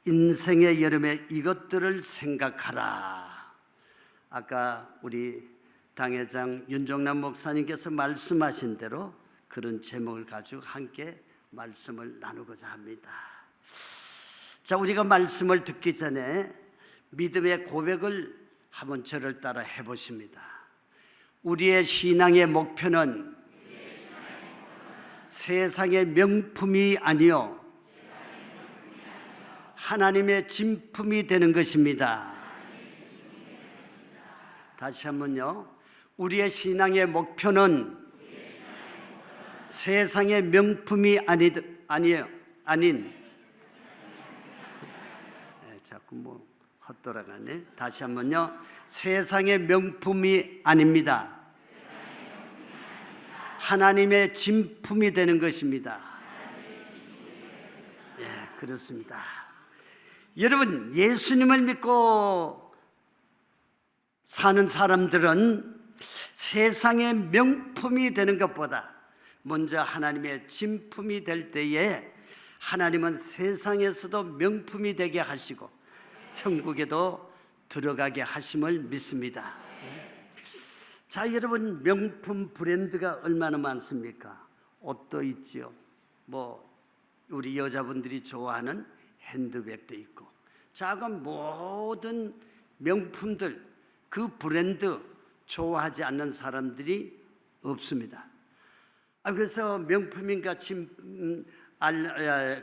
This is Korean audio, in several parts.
인생의 여름에 이것들을 생각하라. 아까 우리 당회장 윤종남 목사님께서 말씀하신 대로 그런 제목을 가지고 함께 말씀을 나누고자 합니다. 자, 우리가 말씀을 듣기 전에 믿음의 고백을 한번 저를 따라 해보십니다. 우리의 신앙의 목표는 세상의 명품이 아니요 하나님의 진품이 되는 것입니다. 다시 한번요. 우리의 신앙의 목표는 세상의 명품이 아닌 자꾸 헛돌아가네. 다시 한번요. 세상의 명품이 아닙니다. 하나님의 진품이 되는 것입니다. 그렇습니다. 여러분, 예수님을 믿고 사는 사람들은 세상의 명품이 되는 것보다 먼저 하나님의 진품이 될 때에 하나님은 세상에서도 명품이 되게 하시고 천국에도 들어가게 하심을 믿습니다. 자, 여러분, 명품 브랜드가 얼마나 많습니까? 옷도 있지요. 우리 여자분들이 좋아하는 핸드백도 있고, 작은 모든 명품들, 그 브랜드 좋아하지 않는 사람들이 없습니다. 그래서 명품인가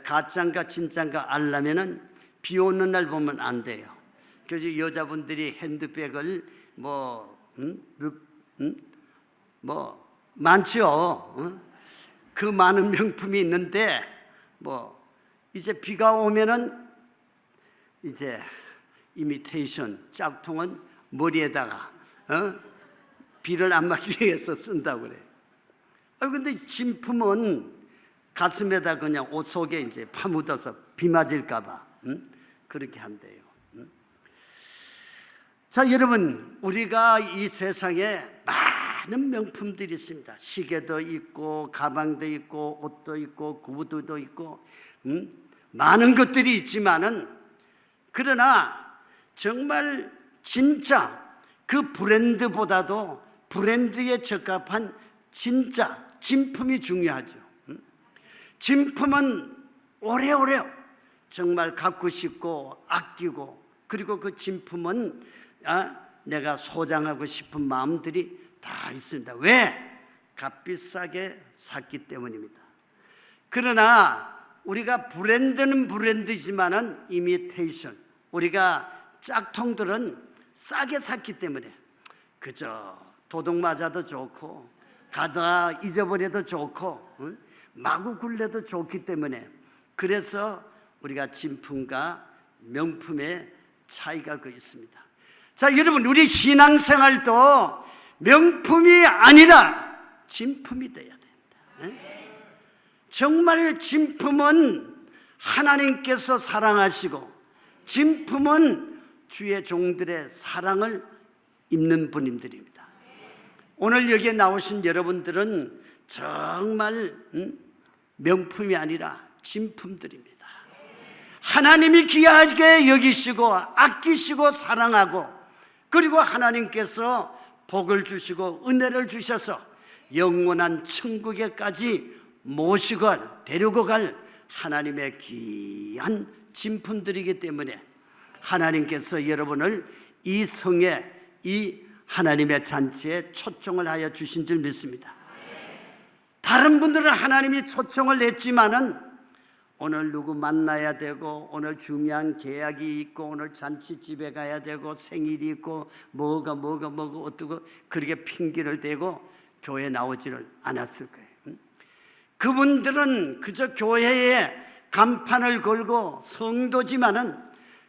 가짜인가 진짜인가 알려면은 비 오는 날 보면 안 돼요. 그래서 여자분들이 핸드백을 많지요. 그 많은 명품이 있는데 이제 비가 오면은 이제 이미테이션 짝퉁은 머리에다가 비를 안 맞기 위해서 쓴다고 그래. 근데 진품은 가슴에다 그냥 옷 속에 이제 파묻어서 비 맞을까봐 그렇게 한대요. 자, 여러분, 우리가 이 세상에 많은 명품들이 있습니다. 시계도 있고 가방도 있고 옷도 있고 구두도 있고 많은 것들이 있지만은, 그러나 정말 진짜 그 브랜드보다도 브랜드에 적합한 진짜 진품이 중요하죠. 진품은 오래오래 정말 갖고 싶고 아끼고, 그리고 그 진품은 내가 소장하고 싶은 마음들이 다 있습니다. 왜? 값비싸게 샀기 때문입니다. 그러나 우리가 브랜드는 브랜드지만은 이미테이션, 우리가 짝퉁들은 싸게 샀기 때문에 그저 도둑 맞아도 좋고 가다 잊어버려도 좋고 마구 굴려도 좋기 때문에, 그래서 우리가 진품과 명품의 차이가 있습니다. 자, 여러분, 우리 신앙생활도 명품이 아니라 진품이 되어야 됩니다. 정말 진품은 하나님께서 사랑하시고, 진품은 주의 종들의 사랑을 입는 분들입니다. 오늘 여기에 나오신 여러분들은 정말 명품이 아니라 진품들입니다. 하나님이 귀하게 여기시고 아끼시고 사랑하고, 그리고 하나님께서 복을 주시고 은혜를 주셔서 영원한 천국에까지 모시고 데리고 갈 하나님의 귀한 진품들이기 때문에 하나님께서 여러분을 이 성에, 이 하나님의 잔치에 초청을 하여 주신 줄 믿습니다. 다른 분들은 하나님이 초청을 했지만은 오늘 누구 만나야 되고, 오늘 중요한 계약이 있고, 오늘 잔치집에 가야 되고, 생일이 있고, 뭐가 어떠고, 그렇게 핑계를 대고 교회에 나오지를 않았을 거예요. 그분들은 그저 교회에 간판을 걸고 성도지만은,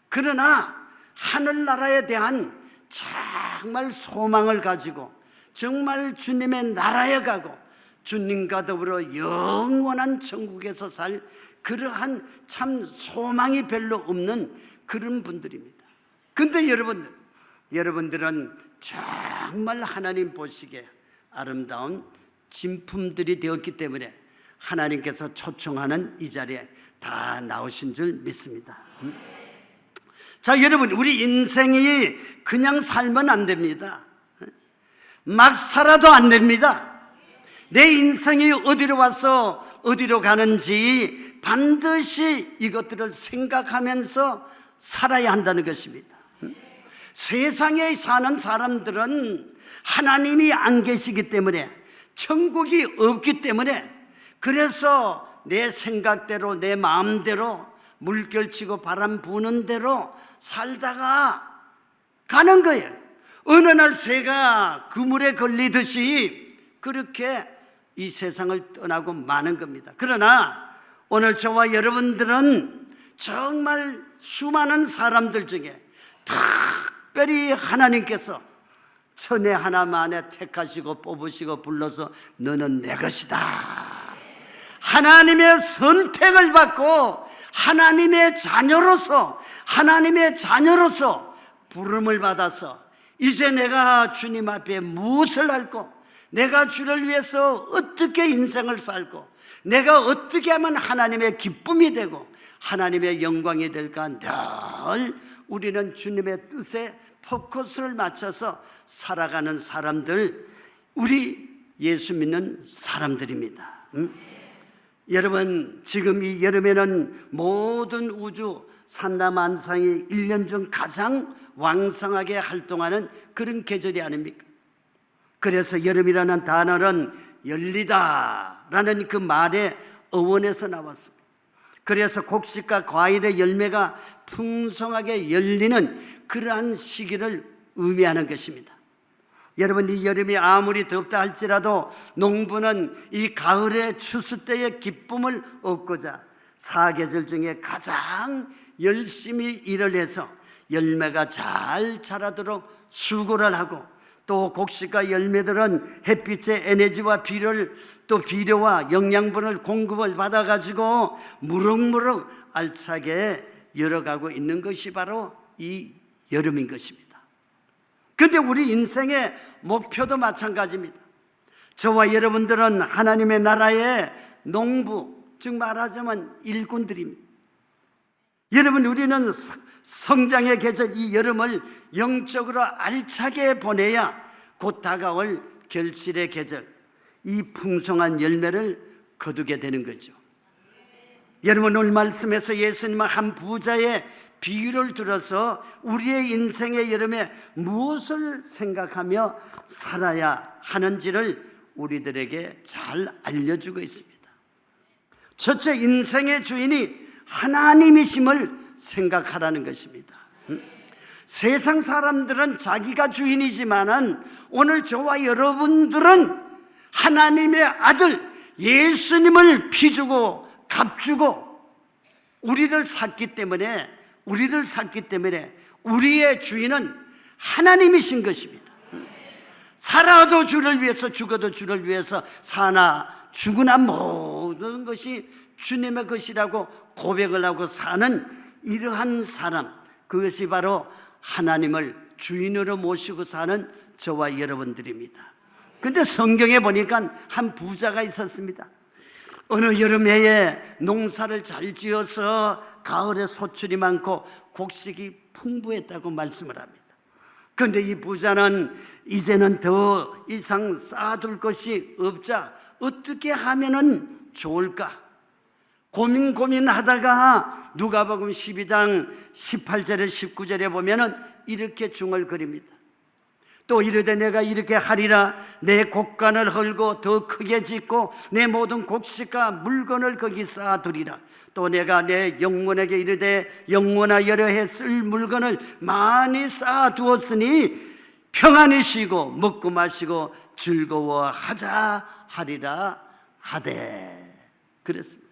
그러나 하늘나라에 대한 정말 소망을 가지고 정말 주님의 나라에 가고 주님과 더불어 영원한 천국에서 살 그러한 참 소망이 별로 없는 그런 분들입니다. 근데 여러분들은 정말 하나님 보시기에 아름다운 진품들이 되었기 때문에 하나님께서 초청하는 이 자리에 다 나오신 줄 믿습니다. 자, 여러분, 우리 인생이 그냥 살면 안 됩니다. 막 살아도 안 됩니다. 내 인생이 어디로 와서 어디로 가는지 반드시 이것들을 생각하면서 살아야 한다는 것입니다. 세상에 사는 사람들은 하나님이 안 계시기 때문에, 천국이 없기 때문에, 그래서 내 생각대로 내 마음대로 물결치고 바람 부는 대로 살다가 가는 거예요. 어느 날 새가 그물에 걸리듯이 그렇게 이 세상을 떠나고 마는 겁니다. 그러나 오늘 저와 여러분들은 정말 수많은 사람들 중에 특별히 하나님께서 천에 하나만에 택하시고 뽑으시고 불러서 너는 내 것이다, 하나님의 선택을 받고 하나님의 자녀로서 부름을 받아서 이제 내가 주님 앞에 무엇을 할고, 내가 주를 위해서 어떻게 인생을 살고, 내가 어떻게 하면 하나님의 기쁨이 되고 하나님의 영광이 될까, 늘 우리는 주님의 뜻에 포커스를 맞춰서 살아가는 사람들, 우리 예수 믿는 사람들입니다. 여러분, 지금 이 여름에는 모든 우주 산다만상이 1년 중 가장 왕성하게 활동하는 그런 계절이 아닙니까? 그래서 여름이라는 단어는 열리다라는 그 말의 어원에서 나왔습니다. 그래서 곡식과 과일의 열매가 풍성하게 열리는 그러한 시기를 의미하는 것입니다. 여러분, 이 여름이 아무리 덥다 할지라도 농부는 이 가을의 추수 때의 기쁨을 얻고자 사계절 중에 가장 열심히 일을 해서 열매가 잘 자라도록 수고를 하고, 또 곡식과 열매들은 햇빛의 에너지와 비료와 영양분을 공급을 받아가지고 무럭무럭 알차게 열어가고 있는 것이 바로 이 여름인 것입니다. 그런데 우리 인생의 목표도 마찬가지입니다. 저와 여러분들은 하나님의 나라의 농부, 즉 말하자면 일꾼들입니다. 여러분, 우리는 성장의 계절 이 여름을 영적으로 알차게 보내야 곧 다가올 결실의 계절, 이 풍성한 열매를 거두게 되는 거죠. 여러분, 오늘 말씀에서 예수님은 한 부자의 비유를 들어서 우리의 인생의 여름에 무엇을 생각하며 살아야 하는지를 우리들에게 잘 알려주고 있습니다. 첫째, 인생의 주인이 하나님이심을 생각하라는 것입니다. 세상 사람들은 자기가 주인이지만은 오늘 저와 여러분들은 하나님의 아들 예수님을 피주고 값주고 우리를 샀기 때문에 우리의 주인은 하나님이신 것입니다. 살아도 주를 위해서, 죽어도 주를 위해서 사나 죽으나 모든 것이 주님의 것이라고 고백을 하고 사는 이러한 사람, 그것이 바로 하나님을 주인으로 모시고 사는 저와 여러분들입니다. 그런데 성경에 보니까 한 부자가 있었습니다. 어느 여름에 농사를 잘 지어서 가을에 소출이 많고 곡식이 풍부했다고 말씀을 합니다. 그런데 이 부자는 이제는 더 이상 쌓아둘 것이 없자 어떻게 하면은 좋을까 고민하다가 누가복음 12장 18절에 19절에 보면은 이렇게 중얼거립니다. 또 이르되 내가 이렇게 하리라, 내 곡간을 헐고 더 크게 짓고 내 모든 곡식과 물건을 거기 쌓아두리라. 또 내가 내 영혼에게 이르되 영혼아 여러 해 쓸 물건을 많이 쌓아두었으니 평안히 쉬고 먹고 마시고 즐거워하자 하리라 하되 그랬습니다.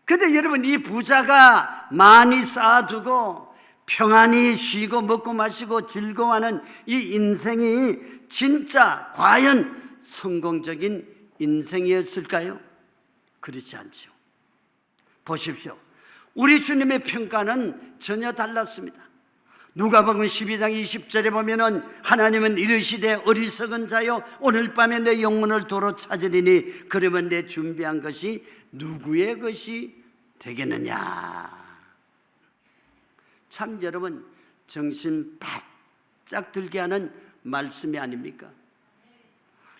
그런데 여러분, 이 부자가 많이 쌓아두고 평안히 쉬고 먹고 마시고 즐거워하는 이 인생이 진짜 과연 성공적인 인생이었을까요? 그렇지 않죠. 보십시오. 우리 주님의 평가는 전혀 달랐습니다. 누가복음 12장 20절에 보면은 하나님은 이르시되 어리석은 자여 오늘 밤에 내 영혼을 도로 찾으리니 그러면 내 준비한 것이 누구의 것이 되겠느냐. 참 여러분 정신 바짝 들게 하는 말씀이 아닙니까?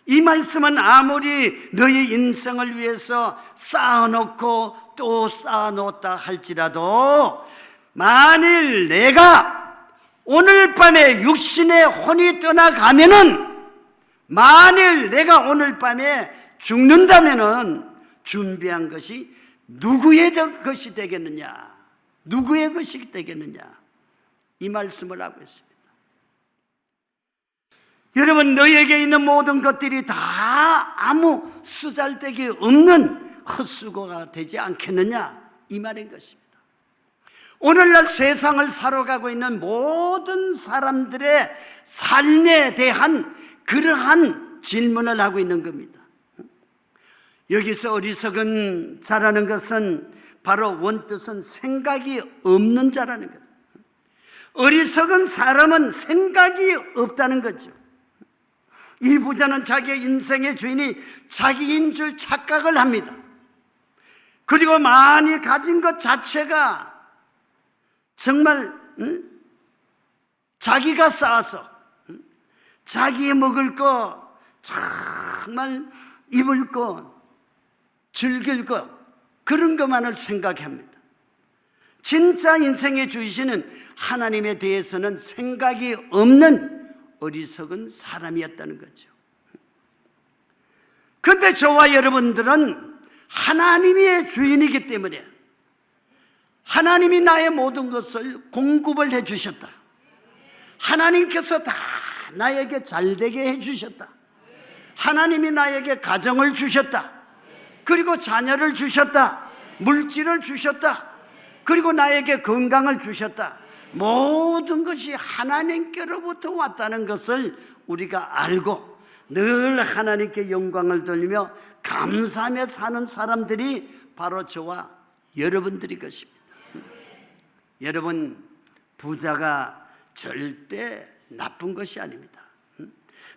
이 말씀은 아무리 너희 인생을 위해서 쌓아놓고 또 쌓아놓았다 할지라도 만일 내가 오늘 밤에 육신의 혼이 떠나가면은, 만일 내가 오늘 밤에 죽는다면은 준비한 것이 누구의 것이 되겠느냐? 누구의 것이 되겠느냐? 이 말씀을 하고 있습니다. 여러분, 너에게 있는 모든 것들이 다 아무 쓰잘데기 없는 헛수고가 되지 않겠느냐? 이 말인 것입니다. 오늘날 세상을 살아가고 있는 모든 사람들의 삶에 대한 그러한 질문을 하고 있는 겁니다. 여기서 어리석은 자라는 것은 바로 원뜻은 생각이 없는 자라는 거예요. 어리석은 사람은 생각이 없다는 거죠. 이 부자는 자기의 인생의 주인이 자기인 줄 착각을 합니다. 그리고 많이 가진 것 자체가 정말 자기가 쌓아서 자기 먹을 거, 정말 입을 거, 즐길 거, 그런 것만을 생각합니다. 진짜 인생의 주이시는 하나님에 대해서는 생각이 없는 어리석은 사람이었다는 거죠. 그런데 저와 여러분들은 하나님의 주인이기 때문에 하나님이 나의 모든 것을 공급을 해 주셨다. 하나님께서 다 나에게 잘되게 해 주셨다. 하나님이 나에게 가정을 주셨다. 그리고 자녀를 주셨다. 물질을 주셨다. 그리고 나에게 건강을 주셨다. 모든 것이 하나님께로부터 왔다는 것을 우리가 알고 늘 하나님께 영광을 돌리며 감사하며 사는 사람들이 바로 저와 여러분들이 것입니다. 여러분, 부자가 절대 나쁜 것이 아닙니다.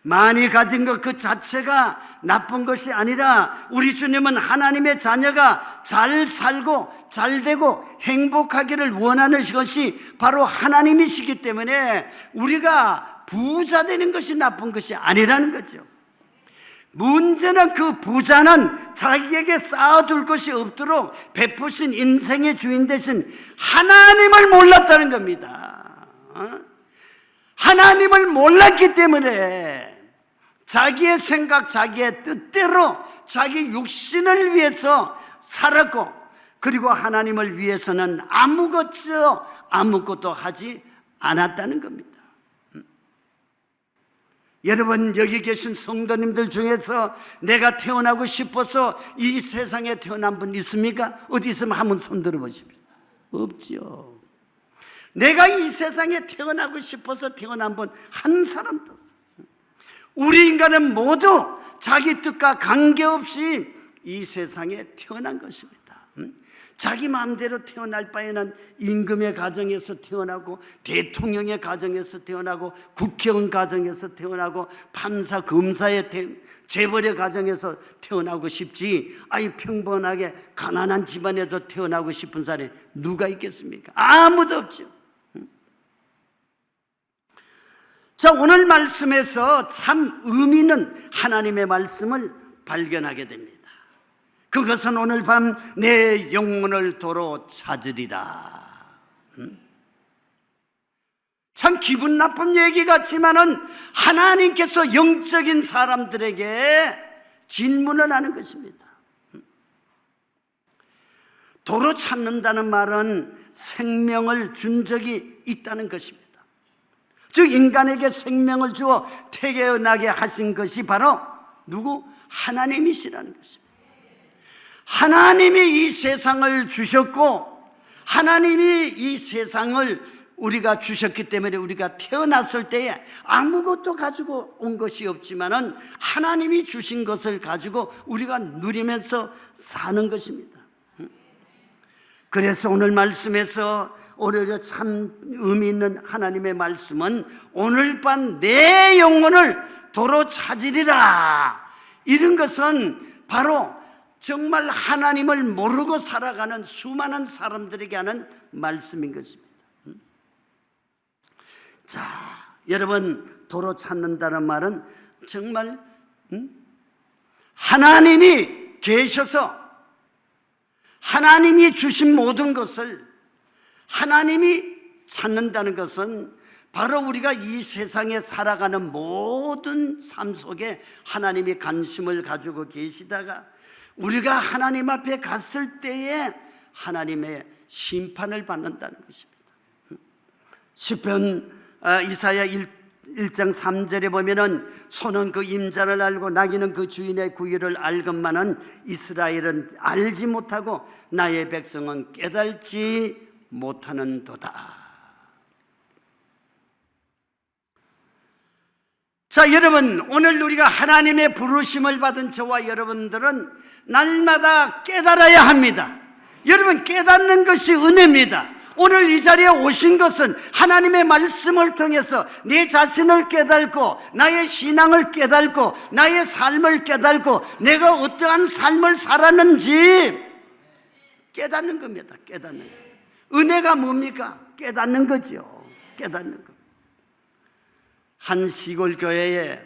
많이 가진 것 그 자체가 나쁜 것이 아니라 우리 주님은 하나님의 자녀가 잘 살고 잘 되고 행복하기를 원하는 것이 바로 하나님이시기 때문에 우리가 부자 되는 것이 나쁜 것이 아니라는 거죠. 문제는 그 부자는 자기에게 쌓아둘 것이 없도록 베푸신 인생의 주인 되신 하나님을 몰랐다는 겁니다. 하나님을 몰랐기 때문에 자기의 생각, 자기의 뜻대로 자기 육신을 위해서 살았고, 그리고 하나님을 위해서는 아무것도 하지 않았다는 겁니다. 여러분, 여기 계신 성도님들 중에서 내가 태어나고 싶어서 이 세상에 태어난 분 있습니까? 어디 있으면 한번 손 들어보십시오. 없죠. 내가 이 세상에 태어나고 싶어서 태어난 분 한 사람도 없어요. 우리 인간은 모두 자기 뜻과 관계없이 이 세상에 태어난 것입니다. 자기 마음대로 태어날 바에는 임금의 가정에서 태어나고, 대통령의 가정에서 태어나고, 국회의원 가정에서 태어나고, 판사, 검사의 재벌의 가정에서 태어나고 싶지, 평범하게 가난한 집안에서 태어나고 싶은 사람이 누가 있겠습니까? 아무도 없죠. 자, 오늘 말씀에서 참 의미 있는 하나님의 말씀을 발견하게 됩니다. 그것은 오늘 밤 내 영혼을 도로 찾으리라. 참 기분 나쁜 얘기 같지만은 하나님께서 영적인 사람들에게 질문을 하는 것입니다. 도로 찾는다는 말은 생명을 준 적이 있다는 것입니다. 즉 인간에게 생명을 주어 태어나게 하신 것이 바로 누구? 하나님이시라는 것입니다. 하나님이 이 세상을 주셨고, 하나님이 이 세상을 우리가 주셨기 때문에 우리가 태어났을 때에 아무것도 가지고 온 것이 없지만은 하나님이 주신 것을 가지고 우리가 누리면서 사는 것입니다. 그래서 오늘 말씀에서 오히려 참 의미 있는 하나님의 말씀은 오늘 밤 내 영혼을 도로 찾으리라. 이런 것은 바로 정말 하나님을 모르고 살아가는 수많은 사람들에게 하는 말씀인 것입니다. 자, 여러분, 도로 찾는다는 말은 정말 하나님이 계셔서 하나님이 주신 모든 것을 하나님이 찾는다는 것은 바로 우리가 이 세상에 살아가는 모든 삶 속에 하나님이 관심을 가지고 계시다가 우리가 하나님 앞에 갔을 때에 하나님의 심판을 받는다는 것입니다. 시편 이사야 1장 3절에 보면은 소는 그 임자를 알고 나귀는 그 주인의 구유를 알건만은 이스라엘은 알지 못하고 나의 백성은 깨달지 못하는도다. 자, 여러분, 오늘 우리가 하나님의 부르심을 받은 저와 여러분들은 날마다 깨달아야 합니다. 여러분, 깨닫는 것이 은혜입니다. 오늘 이 자리에 오신 것은 하나님의 말씀을 통해서 내 자신을 깨닫고 나의 신앙을 깨닫고 나의 삶을 깨닫고 내가 어떠한 삶을 살았는지 깨닫는 겁니다. 깨닫는 거. 은혜가 뭡니까? 깨닫는 거죠. 깨닫는 거. 한 시골 교회에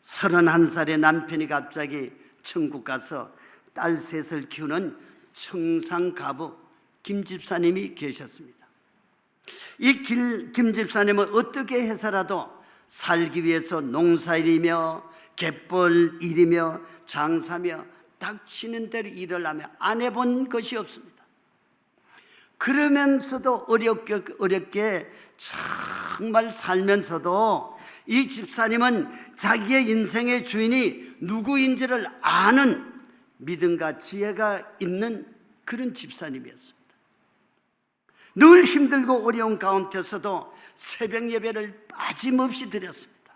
31살의 남편이 갑자기 천국 가서 딸 셋을 키우는 청상가부 김 집사님이 계셨습니다. 이 김 집사님은 어떻게 해서라도 살기 위해서 농사일이며 갯벌 일이며 장사며 닥치는 대로 일을 하며 안 해본 것이 없습니다. 그러면서도 어렵게 정말 살면서도 이 집사님은 자기의 인생의 주인이 누구인지를 아는 믿음과 지혜가 있는 그런 집사님이었습니다. 늘 힘들고 어려운 가운데서도 새벽 예배를 빠짐없이 드렸습니다.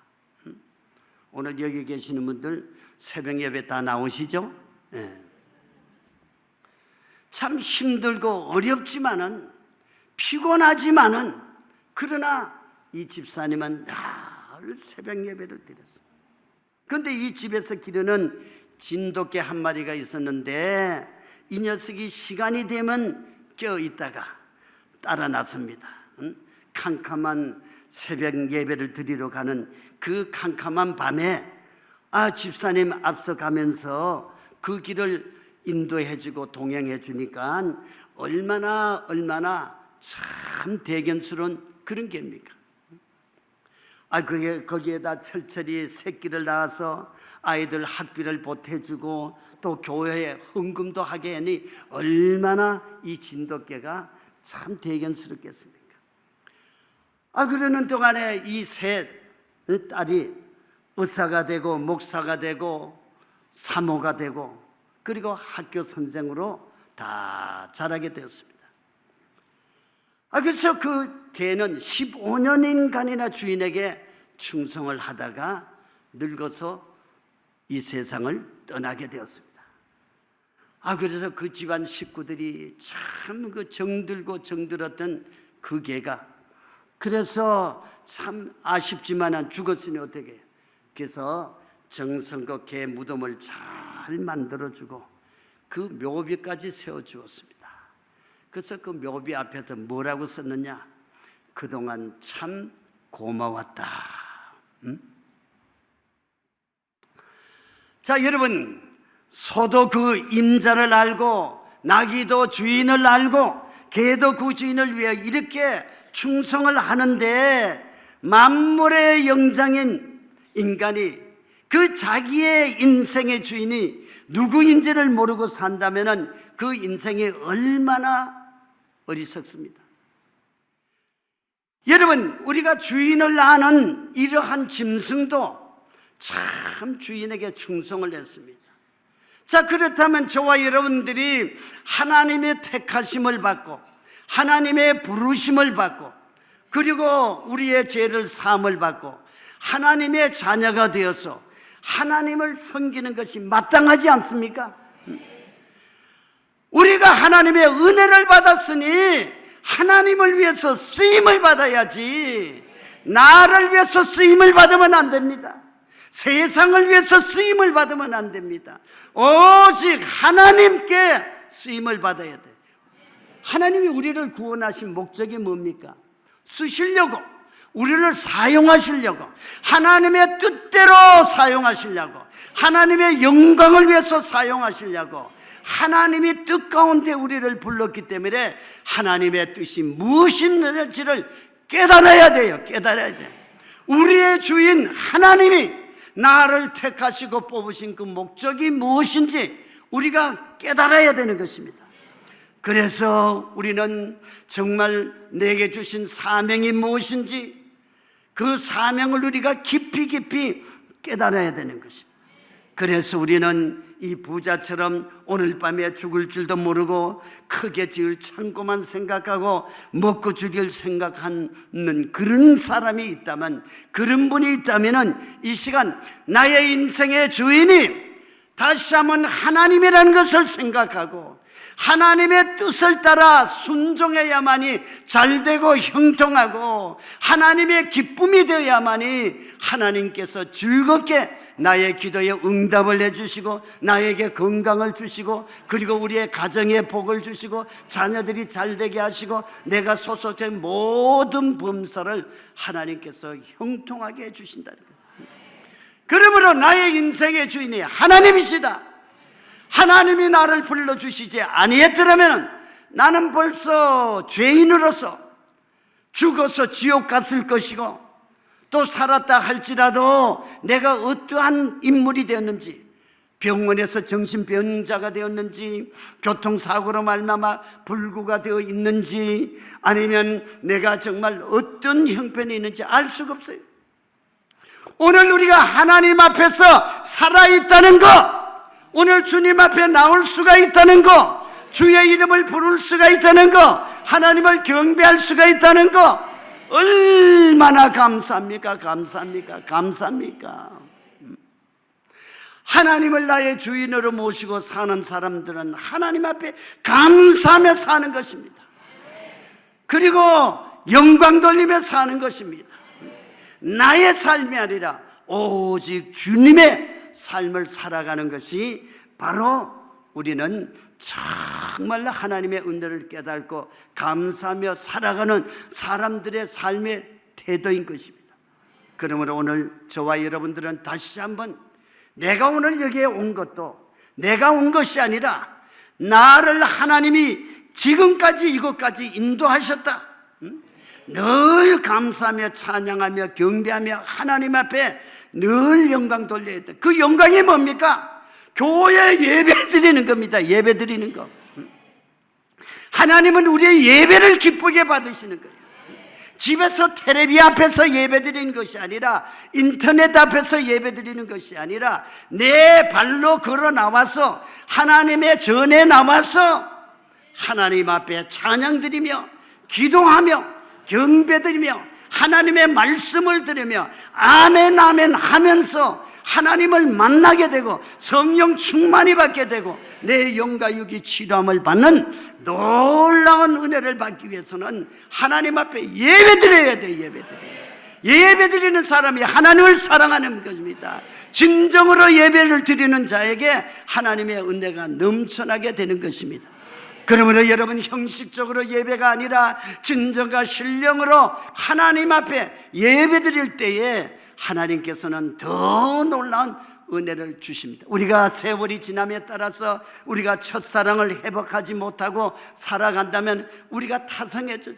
오늘 여기 계시는 분들 새벽 예배 다 나오시죠? 네. 참 힘들고 어렵지만은 피곤하지만은 그러나 이 집사님은 늘 새벽 예배를 드렸습니다. 그런데 이 집에서 기르는 진돗개 한 마리가 있었는데 이 녀석이 시간이 되면 깨어 있다가 따라 나섭니다. 캄캄한 새벽 예배를 드리러 가는 그 캄캄한 밤에 집사님 앞서 가면서 그 길을 인도해주고 동행해주니까 얼마나 참 대견스러운 그런 게입니까? 거기에다 철저히 새끼를 낳아서 아이들 학비를 보태주고 또 교회에 헌금도 하게 하니 얼마나 이 진돗개가 참 대견스럽겠습니까? 그러는 동안에 이 셋 딸이 의사가 되고 목사가 되고 사모가 되고 그리고 학교 선생으로 다 자라게 되었습니다. 그래서 그 개는 15년인간이나 주인에게 충성을 하다가 늙어서 이 세상을 떠나게 되었습니다. 그래서 그 집안 식구들이 참 그 정들었던 그 개가 그래서 참 아쉽지만 죽었으니 어떻게 해요? 그래서 정성껏 개 무덤을 잘 만들어주고 그 묘비까지 세워주었습니다. 그래서 그 묘비 앞에서 뭐라고 썼느냐? 그동안 참 고마웠다. 자, 여러분, 소도 그 임자를 알고 나귀도 주인을 알고 개도 그 주인을 위해 이렇게 충성을 하는데 만물의 영장인 인간이 그 자기의 인생의 주인이 누구인지를 모르고 산다면 그 인생이 얼마나 어리석습니다. 여러분, 우리가 주인을 아는 이러한 짐승도 참 주인에게 충성을 했습니다. 자, 그렇다면 저와 여러분들이 하나님의 택하심을 받고 하나님의 부르심을 받고 그리고 우리의 죄를 사함을 받고 하나님의 자녀가 되어서 하나님을 섬기는 것이 마땅하지 않습니까? 우리가 하나님의 은혜를 받았으니 하나님을 위해서 쓰임을 받아야지 나를 위해서 쓰임을 받으면 안 됩니다. 세상을 위해서 쓰임을 받으면 안 됩니다. 오직 하나님께 쓰임을 받아야 돼. 하나님이 우리를 구원하신 목적이 뭡니까? 쓰시려고, 우리를 사용하시려고, 하나님의 뜻대로 사용하시려고, 하나님의 영광을 위해서 사용하시려고 하나님이 뜻 가운데 우리를 불렀기 때문에 하나님의 뜻이 무엇인지를 깨달아야 돼요. 깨달아야 돼요. 우리의 주인 하나님이 나를 택하시고 뽑으신 그 목적이 무엇인지 우리가 깨달아야 되는 것입니다. 그래서 우리는 정말 내게 주신 사명이 무엇인지 그 사명을 우리가 깊이 깨달아야 되는 것입니다. 그래서 우리는 이 부자처럼 오늘 밤에 죽을 줄도 모르고 크게 지을 창고만 생각하고 먹고 죽일 생각하는 그런 사람이 있다면, 그런 분이 있다면 이 시간 나의 인생의 주인이 다시 한번 하나님이라는 것을 생각하고 하나님의 뜻을 따라 순종해야만이 잘되고 형통하고 하나님의 기쁨이 되어야만이 하나님께서 즐겁게 나의 기도에 응답을 해주시고 나에게 건강을 주시고 그리고 우리의 가정에 복을 주시고 자녀들이 잘되게 하시고 내가 소속된 모든 범사를 하나님께서 형통하게 해주신다는 거예요. 그러므로 나의 인생의 주인이 하나님이시다. 하나님이 나를 불러주시지 아니했더라면 나는 벌써 죄인으로서 죽어서 지옥 갔을 것이고, 또 살았다 할지라도 내가 어떠한 인물이 되었는지, 병원에서 정신병자가 되었는지, 교통사고로 말미암아 불구가 되어 있는지, 아니면 내가 정말 어떤 형편이 있는지 알 수가 없어요. 오늘 우리가 하나님 앞에서 살아있다는 것, 오늘 주님 앞에 나올 수가 있다는 것, 주의 이름을 부를 수가 있다는 것, 하나님을 경배할 수가 있다는 것, 얼마나 감사합니까? 감사합니까? 감사합니까? 하나님을 나의 주인으로 모시고 사는 사람들은 하나님 앞에 감사하며 사는 것입니다. 그리고 영광 돌리며 사는 것입니다. 나의 삶이 아니라 오직 주님의 삶을 살아가는 것이 바로 우리는 정말로 하나님의 은혜를 깨닫고 감사하며 살아가는 사람들의 삶의 태도인 것입니다. 그러므로 오늘 저와 여러분들은 다시 한번 내가 오늘 여기에 온 것도 내가 온 것이 아니라 나를 하나님이 지금까지 이곳까지 인도하셨다. 늘 감사하며 찬양하며 경배하며 하나님 앞에 늘 영광 돌려야 돼. 그 영광이 뭡니까? 교회 예배 드리는 겁니다. 예배 드리는 거. 하나님은 우리의 예배를 기쁘게 받으시는 거예요. 집에서 텔레비 앞에서 예배 드리는 것이 아니라, 인터넷 앞에서 예배 드리는 것이 아니라, 내 발로 걸어 나와서 하나님의 전에 나와서 하나님 앞에 찬양 드리며 기도하며 경배 드리며 하나님의 말씀을 들으며 아멘 아멘 하면서 하나님을 만나게 되고 성령 충만이 받게 되고 내 영과 육이 치료함을 받는 놀라운 은혜를 받기 위해서는 하나님 앞에 예배드려야 돼요. 예배드리는 사람이 하나님을 사랑하는 것입니다. 진정으로 예배를 드리는 자에게 하나님의 은혜가 넘쳐나게 되는 것입니다. 그러므로 여러분, 형식적으로 예배가 아니라 진정과 신령으로 하나님 앞에 예배드릴 때에 하나님께서는 더 놀라운 은혜를 주십니다. 우리가 세월이 지남에 따라서 우리가 첫사랑을 회복하지 못하고 살아간다면 우리가 타성해져요.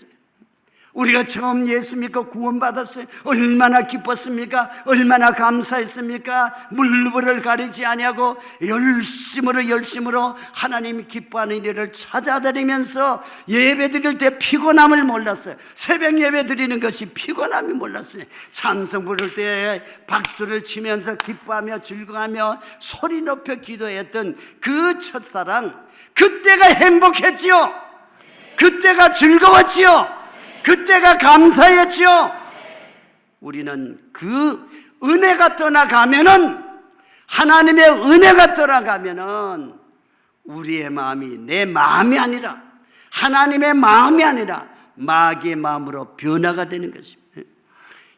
우리가 처음 예수 믿고 구원받았어요. 얼마나 기뻤습니까? 얼마나 감사했습니까? 물불을 가리지 아니하고 열심으로 하나님이 기뻐하는 일을 찾아다니면서 예배 드릴 때 피곤함을 몰랐어요. 새벽 예배 드리는 것이 피곤함이 몰랐어요. 찬송 부를 때 박수를 치면서 기뻐하며 즐거워하며 소리 높여 기도했던 그 첫사랑, 그때가 행복했지요. 그때가 즐거웠지요. 그때가 감사했지요. 우리는 그 은혜가 떠나가면은, 하나님의 은혜가 떠나가면은 우리의 마음이 내 마음이 아니라 하나님의 마음이 아니라 마귀의 마음으로 변화가 되는 것입니다.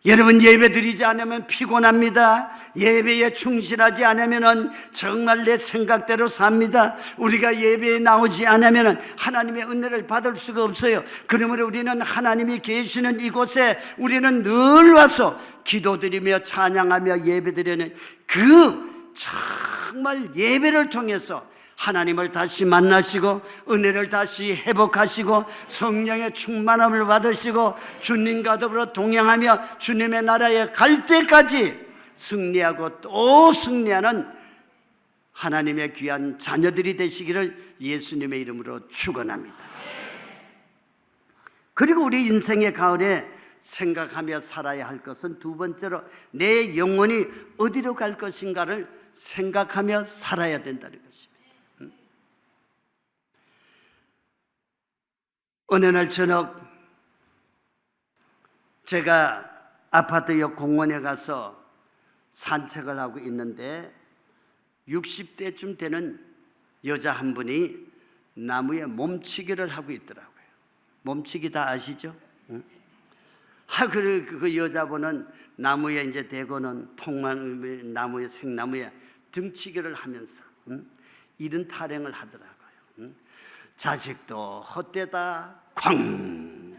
여러분, 예배 드리지 않으면 피곤합니다. 예배에 충실하지 않으면 정말 내 생각대로 삽니다. 우리가 예배에 나오지 않으면 하나님의 은혜를 받을 수가 없어요. 그러므로 우리는 하나님이 계시는 이곳에 우리는 늘 와서 기도드리며 찬양하며 예배드리는 그 정말 예배를 통해서 하나님을 다시 만나시고 은혜를 다시 회복하시고 성령의 충만함을 받으시고 주님과 더불어 동행하며 주님의 나라에 갈 때까지 승리하고 또 승리하는 하나님의 귀한 자녀들이 되시기를 예수님의 이름으로 축원합니다. 그리고 우리 인생의 가을에 생각하며 살아야 할 것은 두 번째로 내 영혼이 어디로 갈 것인가를 생각하며 살아야 된다는 것입니다. 어느 날 저녁 제가 아파트 옆 공원에 가서 산책을 하고 있는데 60대쯤 되는 여자 한 분이 나무에 몸치기를 하고 있더라고요. 몸치기 다 아시죠? 응? 그 여자분은 나무에 이제 대고는 통만 나무에 생나무에 등치기를 하면서 이런 타령을 하더라고요. 자식도 헛되다 쾅,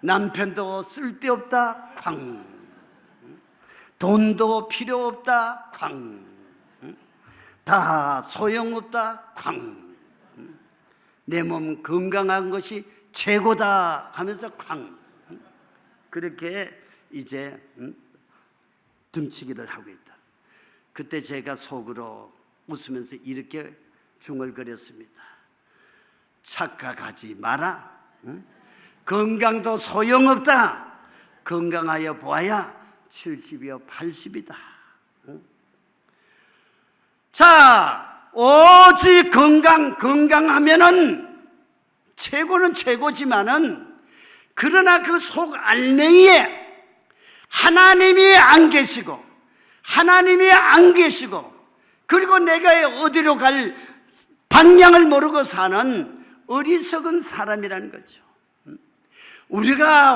남편도 쓸데없다 쾅, 돈도 필요 없다 쾅, 다 소용없다 쾅, 내 몸 건강한 것이 최고다 하면서 쾅. 그렇게 이제 등치기를 하고 있다. 그때 제가 속으로 웃으면서 이렇게 중얼거렸습니다. 착각하지 마라. 건강도 소용없다. 건강하여 보아야 70이요 80이다. 자, 오직 건강하면은 최고는 최고지만은 그러나 그 속 알맹이에 하나님이 안 계시고 그리고 내가 어디로 갈 방향을 모르고 사는 어리석은 사람이라는 거죠. 우리가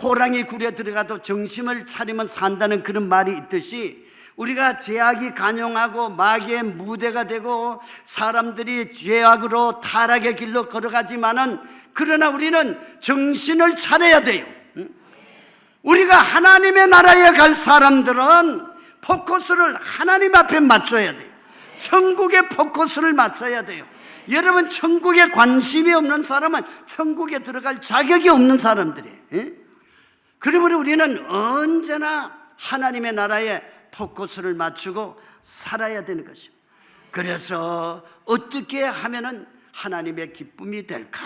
호랑이 굴에 들어가도 정신을 차리면 산다는 그런 말이 있듯이 우리가 죄악이 간용하고 마귀의 무대가 되고 사람들이 죄악으로 타락의 길로 걸어가지만은 그러나 우리는 정신을 차려야 돼요. 우리가 하나님의 나라에 갈 사람들은 포커스를 하나님 앞에 맞춰야 돼요. 천국에 포커스를 맞춰야 돼요. 여러분, 천국에 관심이 없는 사람은 천국에 들어갈 자격이 없는 사람들이에요. 그러므로 우리는 언제나 하나님의 나라에 포커스를 맞추고 살아야 되는 것입니다. 그래서 어떻게 하면 하나님의 기쁨이 될까?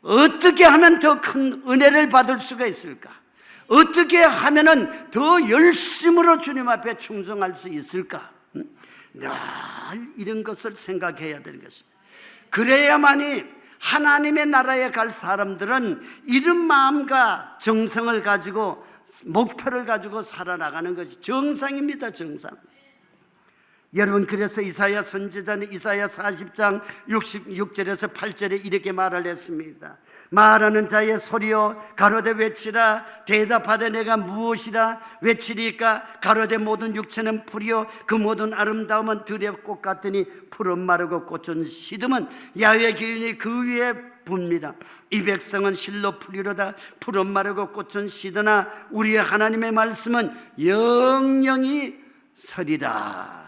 어떻게 하면 더 큰 은혜를 받을 수가 있을까? 어떻게 하면 더 열심으로 주님 앞에 충성할 수 있을까? 늘 이런 것을 생각해야 되는 것입니다. 그래야만이 하나님의 나라에 갈 사람들은 이런 마음과 정성을 가지고 목표를 가지고 살아나가는 것이 정상입니다. 정상. 여러분, 그래서 이사야 선지자는 이사야 40장 66절에서 8절에 이렇게 말을 했습니다. 말하는 자의 소리여 가로되 외치라. 대답하되 내가 무엇이라 외치리까? 가로되 모든 육체는 풀이요 그 모든 아름다움은 들의 꽃 같으니 푸른 마르고 꽃은 시듬은 야훼 기운이 그 위에 붑니다. 이 백성은 실로 풀이로다. 푸른 마르고 꽃은 시드나 우리의 하나님의 말씀은 영영이 서리라.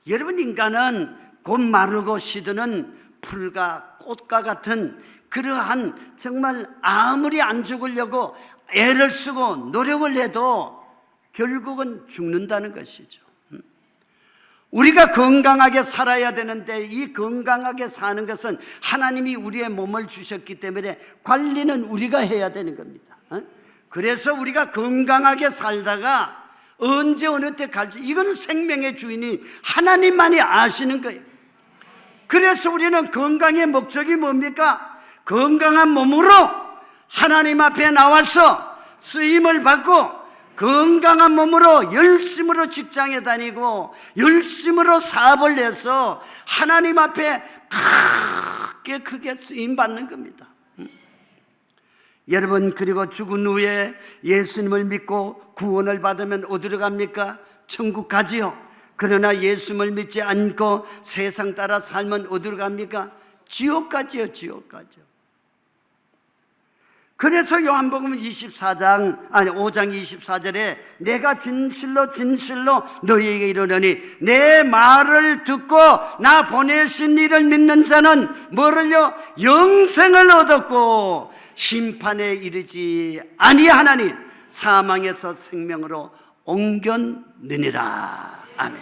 여러분, 인간은 곧 마르고 시드는 풀과 꽃과 같은 그러한 정말 아무리 안 죽으려고 애를 쓰고 노력을 해도 결국은 죽는다는 것이죠. 우리가 건강하게 살아야 되는데 이 건강하게 사는 것은 하나님이 우리의 몸을 주셨기 때문에 관리는 우리가 해야 되는 겁니다. 그래서 우리가 건강하게 살다가 언제 어느 때 갈지 이건 생명의 주인이 하나님만이 아시는 거예요. 그래서 우리는 건강의 목적이 뭡니까? 건강한 몸으로 하나님 앞에 나와서 쓰임을 받고 건강한 몸으로 열심으로 직장에 다니고 열심으로 사업을 해서 하나님 앞에 크게 쓰임 받는 겁니다. 여러분, 그리고 죽은 후에 예수님을 믿고 구원을 받으면 어디로 갑니까? 천국 가지요. 그러나 예수님을 믿지 않고 세상 따라 살면 어디로 갑니까? 지옥 가지요. 지옥 가죠. 그래서 요한복음 5장 24절에 내가 진실로 진실로 너희에게 이르노니 내 말을 듣고 나 보내신 이를 믿는 자는 뭐를요? 영생을 얻었고 심판에 이르지 아니하나니 사망에서 생명으로 옮겼느니라. 아멘.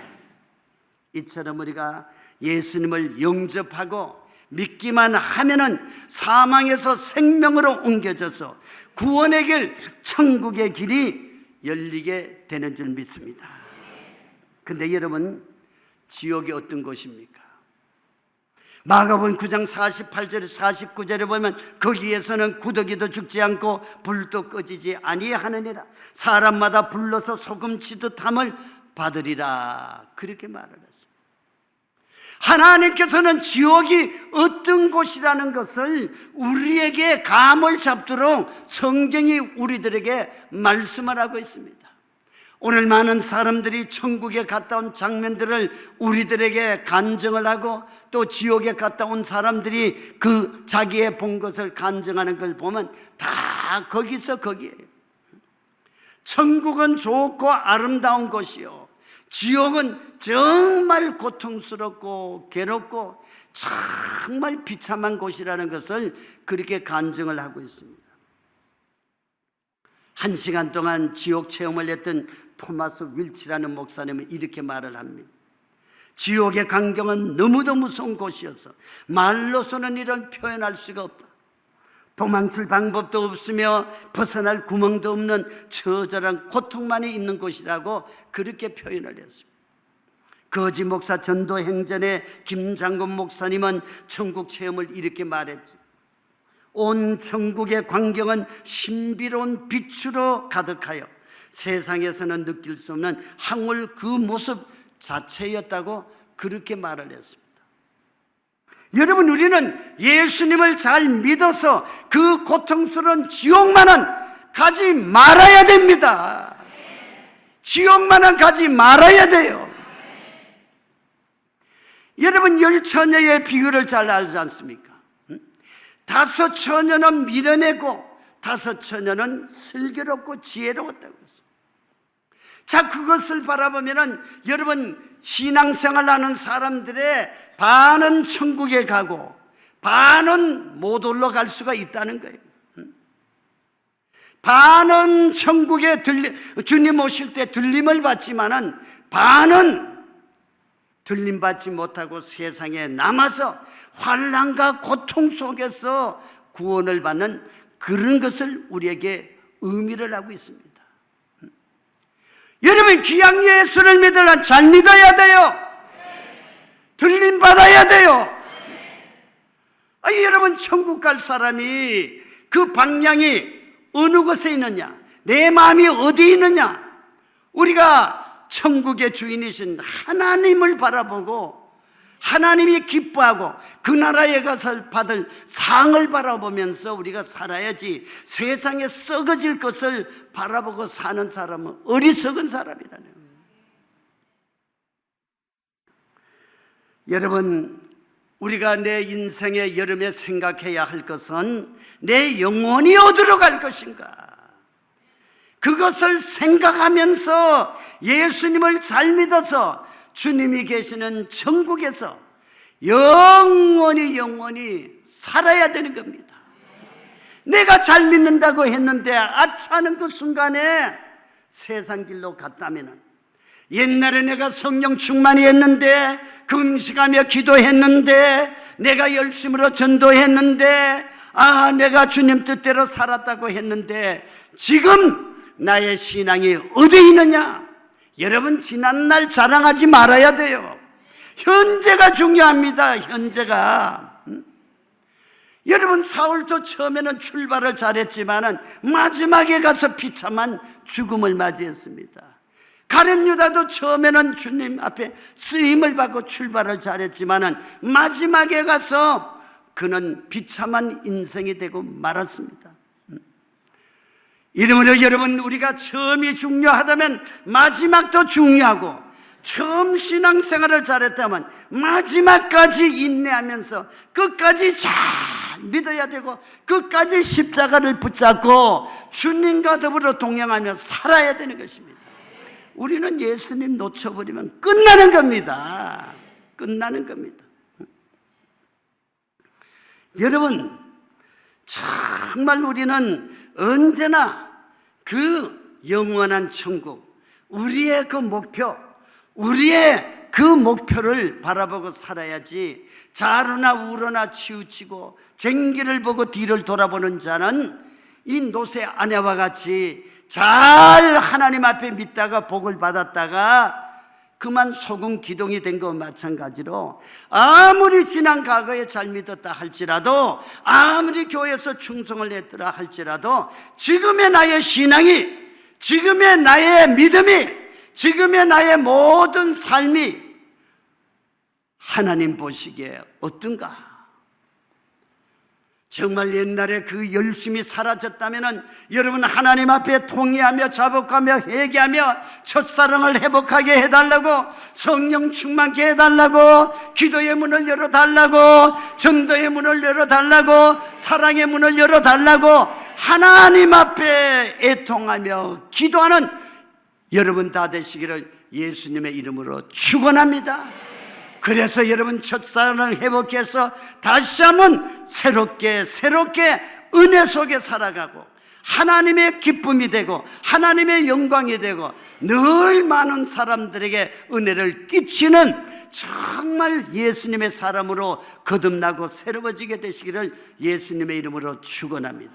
이처럼 우리가 예수님을 영접하고 믿기만 하면은 사망에서 생명으로 옮겨져서 구원의 길, 천국의 길이 열리게 되는 줄 믿습니다. 근데 여러분, 지옥이 어떤 곳입니까? 마가복음 9장 48절 49절에 보면 거기에서는 구더기도 죽지 않고 불도 꺼지지 아니하느니라. 사람마다 불러서 소금 치듯 함을 받으리라. 그렇게 말을 했습니다. 하나님께서는 지옥이 어떤 곳이라는 것을 우리에게 감을 잡도록 성경이 우리들에게 말씀을 하고 있습니다. 오늘 많은 사람들이 천국에 갔다 온 장면들을 우리들에게 간증을 하고 또 지옥에 갔다 온 사람들이 그 자기의 본 것을 간증하는 걸 보면 다 거기서 거기에요. 천국은 좋고 아름다운 곳이요, 지옥은 정말 고통스럽고 괴롭고 정말 비참한 곳이라는 것을 그렇게 간증을 하고 있습니다. 1시간 동안 지옥 체험을 했던 토마스 윌치라는 목사님은 이렇게 말을 합니다. 지옥의 광경은 너무도 무서운 곳이어서 말로서는 이런 표현할 수가 없다. 도망칠 방법도 없으며 벗어날 구멍도 없는 처절한 고통만이 있는 곳이라고 그렇게 표현을 했습니다. 거지 목사 전도행전의 김장군 목사님은 천국 체험을 이렇게 말했지. 온 천국의 광경은 신비로운 빛으로 가득하여 세상에서는 느낄 수 없는 황홀 그 모습 자체였다고 그렇게 말을 했습니다. 여러분, 우리는 예수님을 잘 믿어서 그 고통스러운 지옥만은 가지 말아야 됩니다. 지옥만은 가지 말아야 돼요. 여러분, 10처녀의 비유를 잘 알지 않습니까? 5처녀는 미련하고 5처녀는 슬기롭고 지혜로웠다고 했어요. 자, 그것을 바라보면은 여러분, 신앙생활 하는 사람들의 반은 천국에 가고 반은 못 올라갈 수가 있다는 거예요. 반은 천국에 주님 오실 때 들림을 받지만은 반은 들림받지 못하고 세상에 남아서 환난과 고통 속에서 구원을 받는 그런 것을 우리에게 의미를 하고 있습니다. 여러분, 귀한 예수를 믿으려면 잘 믿어야 돼요. 들림받아야 돼요. 여러분, 천국 갈 사람이 그 방향이 어느 곳에 있느냐, 내 마음이 어디 있느냐, 우리가 천국의 주인이신 하나님을 바라보고 하나님이 기뻐하고 그 나라에 가서 받을 상을 바라보면서 우리가 살아야지, 세상에 썩어질 것을 바라보고 사는 사람은 어리석은 사람이라는 거예요. 여러분, 우리가 내 인생의 여름에 생각해야 할 것은 내 영혼이 어디로 갈 것인가, 그것을 생각하면서 예수님을 잘 믿어서 주님이 계시는 천국에서 영원히 살아야 되는 겁니다. 내가 잘 믿는다고 했는데 아차하는 그 순간에 세상 길로 갔다면, 옛날에 내가 성령 충만히 했는데, 금식하며 기도했는데, 내가 열심으로 전도했는데, 내가 주님 뜻대로 살았다고 했는데 지금 나의 신앙이 어디 있느냐? 여러분, 지난날 자랑하지 말아야 돼요. 현재가 중요합니다. 현재가. 여러분, 사울도 처음에는 출발을 잘했지만은 마지막에 가서 비참한 죽음을 맞이했습니다. 가룟 유다도 처음에는 주님 앞에 쓰임을 받고 출발을 잘했지만은 마지막에 가서 그는 비참한 인생이 되고 말았습니다. 이러므로 여러분, 우리가 처음이 중요하다면 마지막도 중요하고, 처음 신앙생활을 잘했다면 마지막까지 인내하면서 끝까지 잘 믿어야 되고, 끝까지 십자가를 붙잡고 주님과 더불어 동행하며 살아야 되는 것입니다. 우리는 예수님 놓쳐버리면 끝나는 겁니다. 끝나는 겁니다. 여러분, 정말 우리는 언제나 그 영원한 천국, 우리의 그 목표, 우리의 그 목표를 바라보고 살아야지, 좌로나 우로나 치우치고 쟁기를 보고 뒤를 돌아보는 자는 이 롯의 아내와 같이 잘 하나님 앞에 믿다가 복을 받았다가 그만 소금 기둥이 된 것과 마찬가지로, 아무리 신앙 과거에 잘 믿었다 할지라도, 아무리 교회에서 충성을 했더라 할지라도, 지금의 나의 신앙이, 지금의 나의 믿음이, 지금의 나의 모든 삶이 하나님 보시기에 어떤가? 정말 옛날에 그 열심히 사라졌다면 여러분, 하나님 앞에 통회하며 자복하며 회개하며 첫사랑을 회복하게 해달라고, 성령 충만케 해달라고, 기도의 문을 열어달라고, 전도의 문을 열어달라고, 사랑의 문을 열어달라고 하나님 앞에 애통하며 기도하는 여러분 다 되시기를 예수님의 이름으로 축원합니다. 그래서 여러분, 첫사랑을 회복해서 다시 한번 새롭게 은혜 속에 살아가고, 하나님의 기쁨이 되고 하나님의 영광이 되고 늘 많은 사람들에게 은혜를 끼치는 정말 예수님의 사람으로 거듭나고 새로워지게 되시기를 예수님의 이름으로 축원합니다.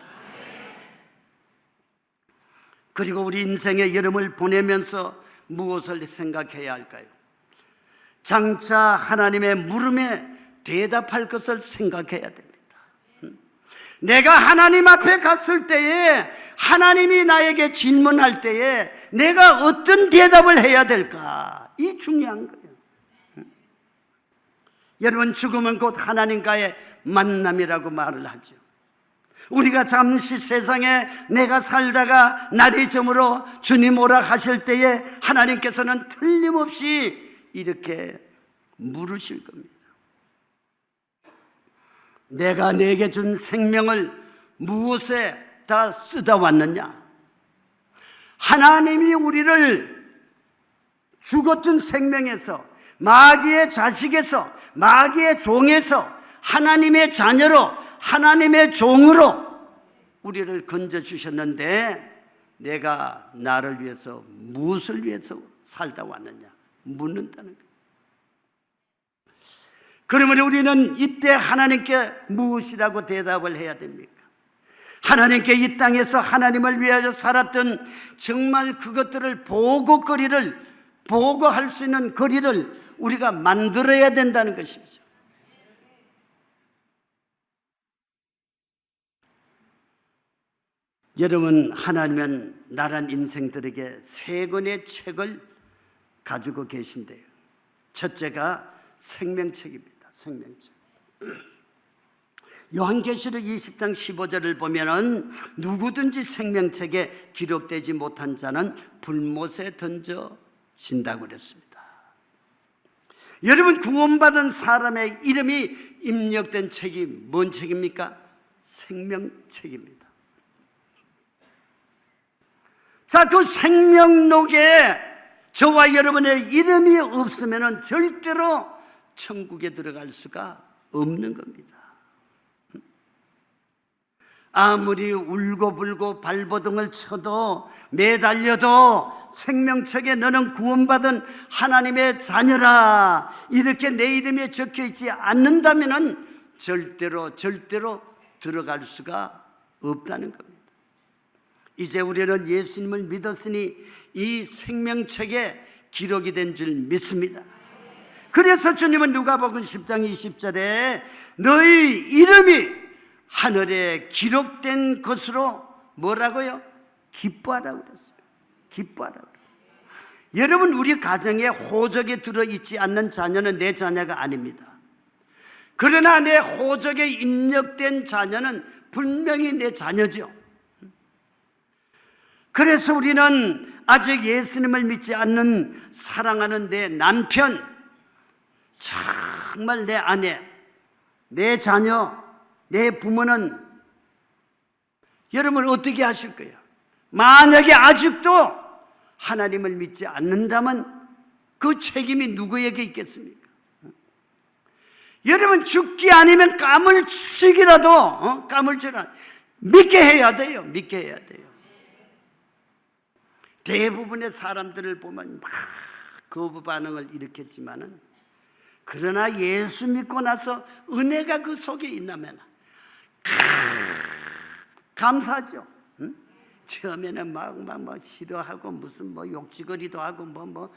그리고 우리 인생의 여름을 보내면서 무엇을 생각해야 할까요? 장차 하나님의 물음에 대답할 것을 생각해야 됩니다. 내가 하나님 앞에 갔을 때에, 하나님이 나에게 질문할 때에 내가 어떤 대답을 해야 될까? 이 중요한 거예요. 여러분, 죽음은 곧 하나님과의 만남이라고 말을 하죠. 우리가 잠시 세상에 내가 살다가 날이 저물어 주님 오라 하실 때에 하나님께서는 틀림없이 이렇게 물으실 겁니다. 내가 내게 준 생명을 무엇에 다 쓰다 왔느냐? 하나님이 우리를 죽었던 생명에서, 마귀의 자식에서, 마귀의 종에서 하나님의 자녀로, 하나님의 종으로 우리를 건져주셨는데, 내가 나를 위해서 무엇을 위해서 살다 왔느냐 묻는다는 거예요. 그러면 우리는 이때 하나님께 무엇이라고 대답을 해야 됩니까? 하나님께 이 땅에서 하나님을 위하여 살았던 정말 그것들을 보고할 수 있는 거리를 우리가 만들어야 된다는 것이죠. 여러분, 하나님은 나란 인생들에게 세 권의 책을 가지고 계신데요. 첫째가 생명책입니다. 생명책. 요한계시록 20장 15절을 보면은 누구든지 생명책에 기록되지 못한 자는 불못에 던져진다고 그랬습니다. 여러분, 구원받은 사람의 이름이 입력된 책이 뭔 책입니까? 생명책입니다. 자, 그 생명록에 저와 여러분의 이름이 없으면 절대로 천국에 들어갈 수가 없는 겁니다. 아무리 울고불고 발버둥을 쳐도 매달려도 생명책에 너는 구원받은 하나님의 자녀라 이렇게 내 이름이 적혀있지 않는다면 절대로 들어갈 수가 없다는 겁니다. 이제 우리는 예수님을 믿었으니 이 생명책에 기록이 된 줄 믿습니다. 그래서 주님은 누가복음 10장 20절에 너희 이름이 하늘에 기록된 것으로 뭐라고요? 기뻐하라고 그랬어요. 기뻐하라고. 여러분, 우리 가정에 호적에 들어있지 않는 자녀는 내 자녀가 아닙니다. 그러나 내 호적에 입력된 자녀는 분명히 내 자녀죠. 그래서 우리는 아직 예수님을 믿지 않는 사랑하는 내 남편, 정말 내 아내, 내 자녀, 내 부모는 여러분 어떻게 하실 거예요? 만약에 아직도 하나님을 믿지 않는다면 그 책임이 누구에게 있겠습니까? 여러분 죽기 아니면 까물치기라도 까물치라 믿게 해야 돼요. 믿게 해야 돼요. 대부분의 사람들을 보면 막 거부 반응을 일으켰지만은 그러나 예수 믿고 나서 은혜가 그 속에 있다면 감사하죠. 응? 처음에는 막 싫어하고 무슨 욕지거리도 하고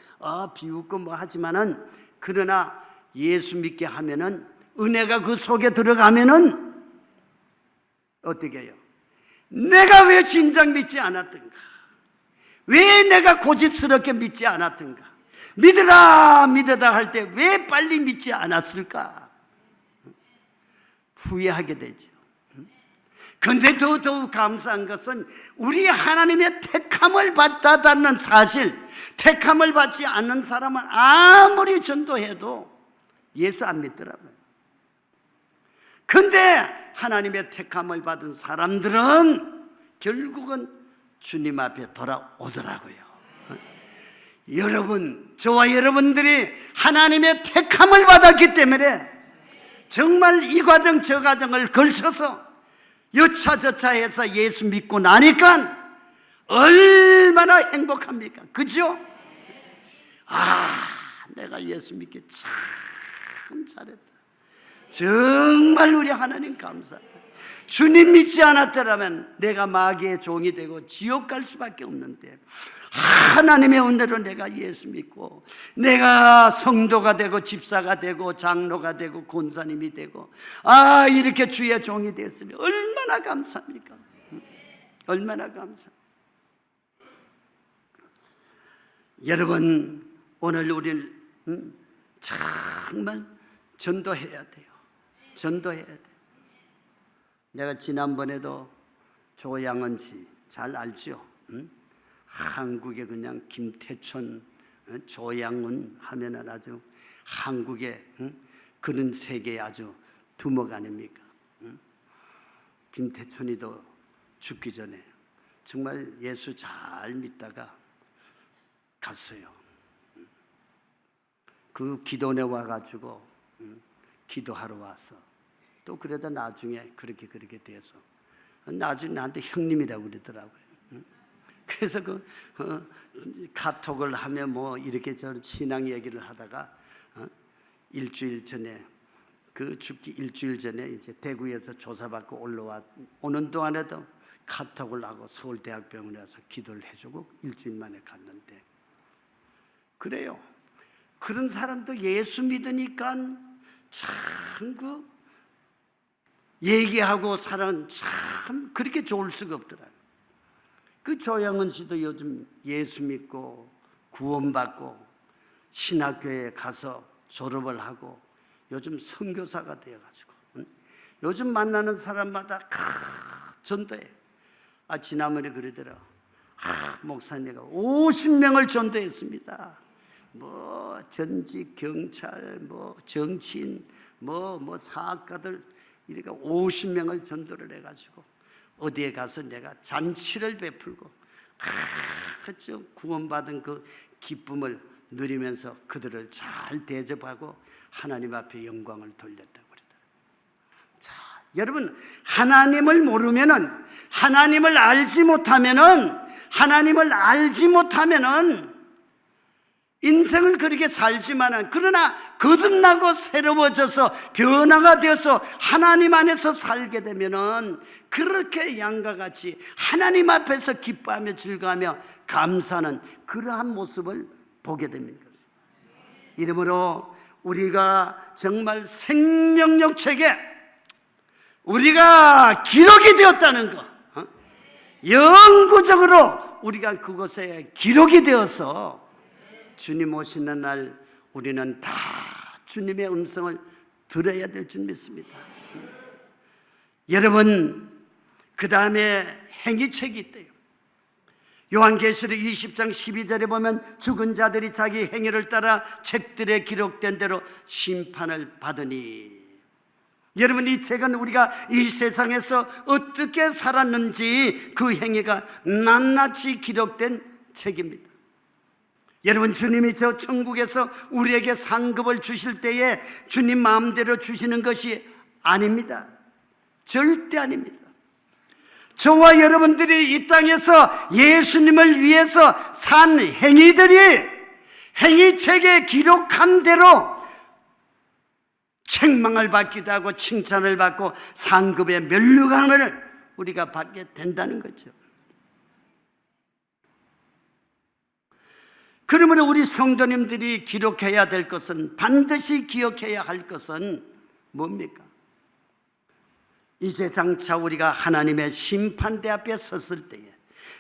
비웃고 하지만은 그러나 예수 믿게 하면은 은혜가 그 속에 들어가면은 어떻게 해요? 내가 왜 진작 믿지 않았던가? 왜 내가 고집스럽게 믿지 않았던가? 믿으라 믿으다 할 때 왜 빨리 믿지 않았을까? 후회하게 되죠. 그런데 더더욱 감사한 것은 우리 하나님의 택함을 받았다는 사실, 택함을 받지 않는 사람은 아무리 전도해도 예수 안 믿더라고요. 그런데 하나님의 택함을 받은 사람들은 결국은 주님 앞에 돌아오더라고요. 여러분, 저와 여러분들이 하나님의 택함을 받았기 때문에 정말 이 과정 저 과정을 걸쳐서 여차저차 해서 예수 믿고 나니까 얼마나 행복합니까? 그죠? 내가 예수 믿기 참 잘했다. 정말 우리 하나님 감사하다. 주님 믿지 않았더라면 내가 마귀의 종이 되고 지옥 갈 수밖에 없는데 하나님의 은혜로 내가 예수 믿고 내가 성도가 되고 집사가 되고 장로가 되고 권사님이 되고 이렇게 주의 종이 됐으니 얼마나 감사합니까? 얼마나 감사합니까? 여러분, 오늘 우리는 정말 전도해야 돼요. 전도해야 돼요. 내가 지난번에도 조양은 씨 잘 알죠? 한국에 그냥 김태촌, 조양은 하면은 아주 한국의 그런 세계에 아주 두목 아닙니까? 김태촌이도 죽기 전에 정말 예수 잘 믿다가 갔어요. 그 기도원에 와가지고 기도하러 와서 또 그러다 나중에 그렇게 돼서 나중에 나한테 형님이라고 그러더라고요. 그래서 카톡을 하면 이렇게 저 신앙 얘기를 하다가 일주일 전에 죽기 일주일 전에 이제 대구에서 조사받고 오는 동안에도 카톡을 하고 서울대학병원에 와서 기도를 해주고 일주일 만에 갔는데 그래요. 그런 사람도 예수 믿으니까 참 얘기하고 사람 참 그렇게 좋을 수가 없더라고요. 그 조양은 씨도 요즘 예수 믿고 구원받고 신학교에 가서 졸업을 하고 요즘 선교사가 되어가지고 요즘 만나는 사람마다 전도해. 지난번에 그러더라. 목사님가 50명을 전도했습니다. 전직 경찰, 정치인, 사학가들 이렇게 50명을 전도를 해가지고 어디에 가서 내가 잔치를 베풀고 구원받은 그 기쁨을 누리면서 그들을 잘 대접하고 하나님 앞에 영광을 돌렸다고 그러더라고요. 자, 여러분, 하나님을 모르면은 하나님을 알지 못하면은 인생을 그렇게 살지만은 그러나 거듭나고 새로워져서 변화가 되어서 하나님 안에서 살게 되면은 그렇게 양과 같이 하나님 앞에서 기뻐하며 즐거워하며 감사하는 그러한 모습을 보게 됩니다. 이러므로 우리가 정말 생명력 책에 우리가 기록이 되었다는 것, 영구적으로 우리가 그곳에 기록이 되어서 주님 오시는 날 우리는 다 주님의 음성을 들어야 될 줄 믿습니다. 여러분, 그 다음에 행위책이 있대요. 요한계시록 20장 12절에 보면 죽은 자들이 자기 행위를 따라 책들에 기록된 대로 심판을 받으니, 여러분, 이 책은 우리가 이 세상에서 어떻게 살았는지 그 행위가 낱낱이 기록된 책입니다. 여러분, 주님이 저 천국에서 우리에게 상급을 주실 때에 주님 마음대로 주시는 것이 아닙니다. 절대 아닙니다. 저와 여러분들이 이 땅에서 예수님을 위해서 산 행위들이 행위책에 기록한 대로 책망을 받기도 하고 칭찬을 받고 상급의 면류관을 우리가 받게 된다는 거죠. 그러므로 우리 성도님들이 기록해야 될 것은, 반드시 기억해야 할 것은 뭡니까? 이제 장차 우리가 하나님의 심판대 앞에 섰을 때에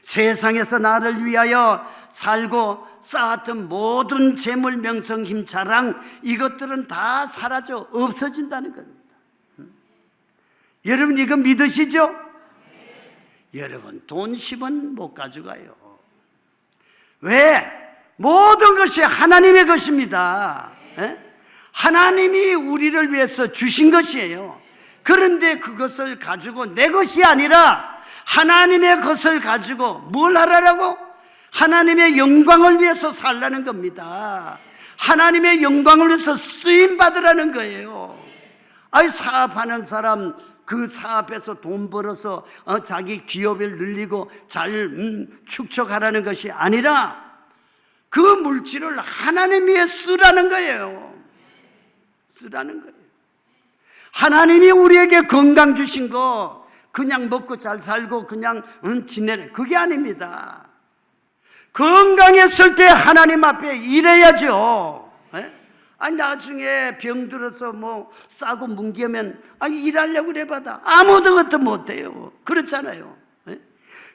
세상에서 나를 위하여 살고 쌓았던 모든 재물, 명성, 힘, 자랑, 이것들은 다 사라져 없어진다는 겁니다. 여러분, 이거 믿으시죠? 여러분, 돈 10원 못 가져가요. 왜? 모든 것이 하나님의 것입니다. 하나님이 우리를 위해서 주신 것이에요. 그런데 그것을 가지고 내 것이 아니라 하나님의 것을 가지고 뭘 하라고? 하나님의 영광을 위해서 살라는 겁니다. 하나님의 영광을 위해서 쓰임 받으라는 거예요. 사업하는 사람, 그 사업에서 돈 벌어서 자기 기업을 늘리고 잘 축적하라는 것이 아니라 그 물질을 하나님 위해 쓰라는 거예요. 쓰라는 거예요. 하나님이 우리에게 건강 주신 거 그냥 먹고 잘 살고 그냥 지내는, 그게 아닙니다. 건강했을 때 하나님 앞에 일해야죠. 나중에 병들어서 뭐 싸고 뭉개면 일하려고 그래봐도 아무것도 못해요. 그렇잖아요.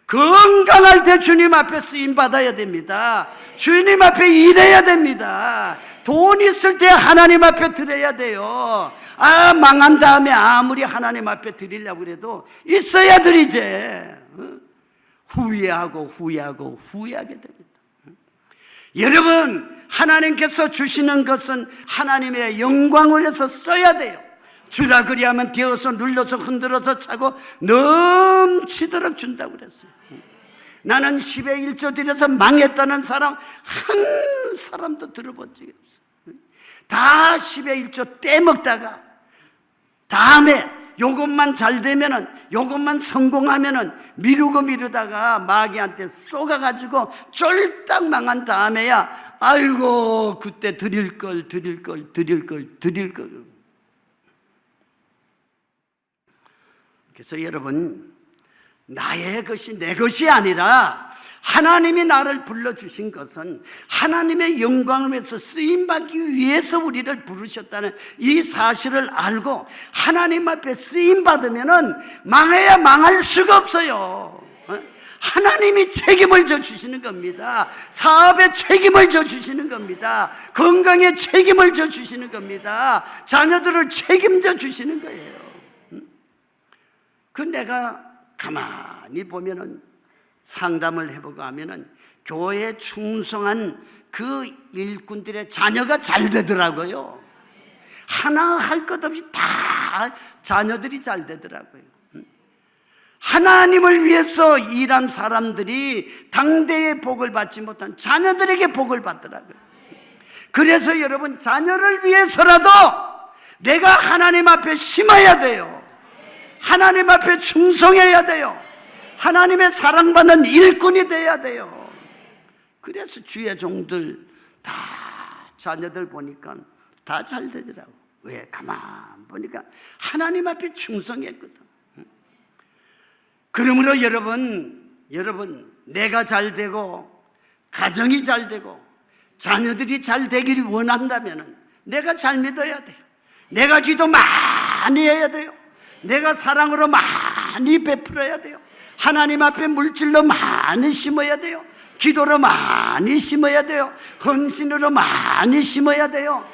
건강할 때 주님 앞에 쓰임 받아야 됩니다. 주님 앞에 일해야 됩니다. 돈 있을 때 하나님 앞에 드려야 돼요. 망한 다음에 아무리 하나님 앞에 드리려고 그래도 있어야 드리지. 후회하고 후회하게 됩니다. 여러분, 하나님께서 주시는 것은 하나님의 영광을 위해서 써야 돼요. 주라 그리하면 되어서 눌러서 흔들어서 차고 넘치도록 준다고 그랬어요. 나는 10의 1조 드려서 망했다는 사람 한 사람도 들어본 적이 없어요. 다 10의 1조 떼먹다가 다음에 요것만 잘 되면은, 요것만 성공하면은 미루다가 마귀한테 쏘가가지고 쫄딱 망한 다음에야 아이고 그때 드릴 걸. 그래서 여러분, 나의 것이 내 것이 아니라 하나님이 나를 불러주신 것은 하나님의 영광을 위해서 쓰임받기 위해서 우리를 부르셨다는 이 사실을 알고 하나님 앞에 쓰임받으면 망해야 망할 수가 없어요. 하나님이 책임을 져주시는 겁니다. 사업에 책임을 져주시는 겁니다. 건강에 책임을 져주시는 겁니다. 자녀들을 책임져 주시는 거예요. 내가 가만히 보면은, 상담을 해보고 하면은 교회에 충성한 그 일꾼들의 자녀가 잘 되더라고요. 하나 할 것 없이 다 자녀들이 잘 되더라고요. 하나님을 위해서 일한 사람들이 당대의 복을 받지 못한 자녀들에게 복을 받더라고요. 그래서 여러분, 자녀를 위해서라도 내가 하나님 앞에 심어야 돼요. 하나님 앞에 충성해야 돼요. 하나님의 사랑받는 일꾼이 돼야 돼요. 그래서 주의 종들 다 자녀들 보니까 다 잘 되더라고. 왜? 가만 보니까 하나님 앞에 충성했거든. 그러므로 여러분, 내가 잘 되고 가정이 잘 되고 자녀들이 잘 되기를 원한다면 내가 잘 믿어야 돼요. 내가 기도 많이 해야 돼요. 내가 사랑으로 많이 베풀어야 돼요. 하나님 앞에 물질로 많이 심어야 돼요. 기도로 많이 심어야 돼요. 헌신으로 많이 심어야 돼요.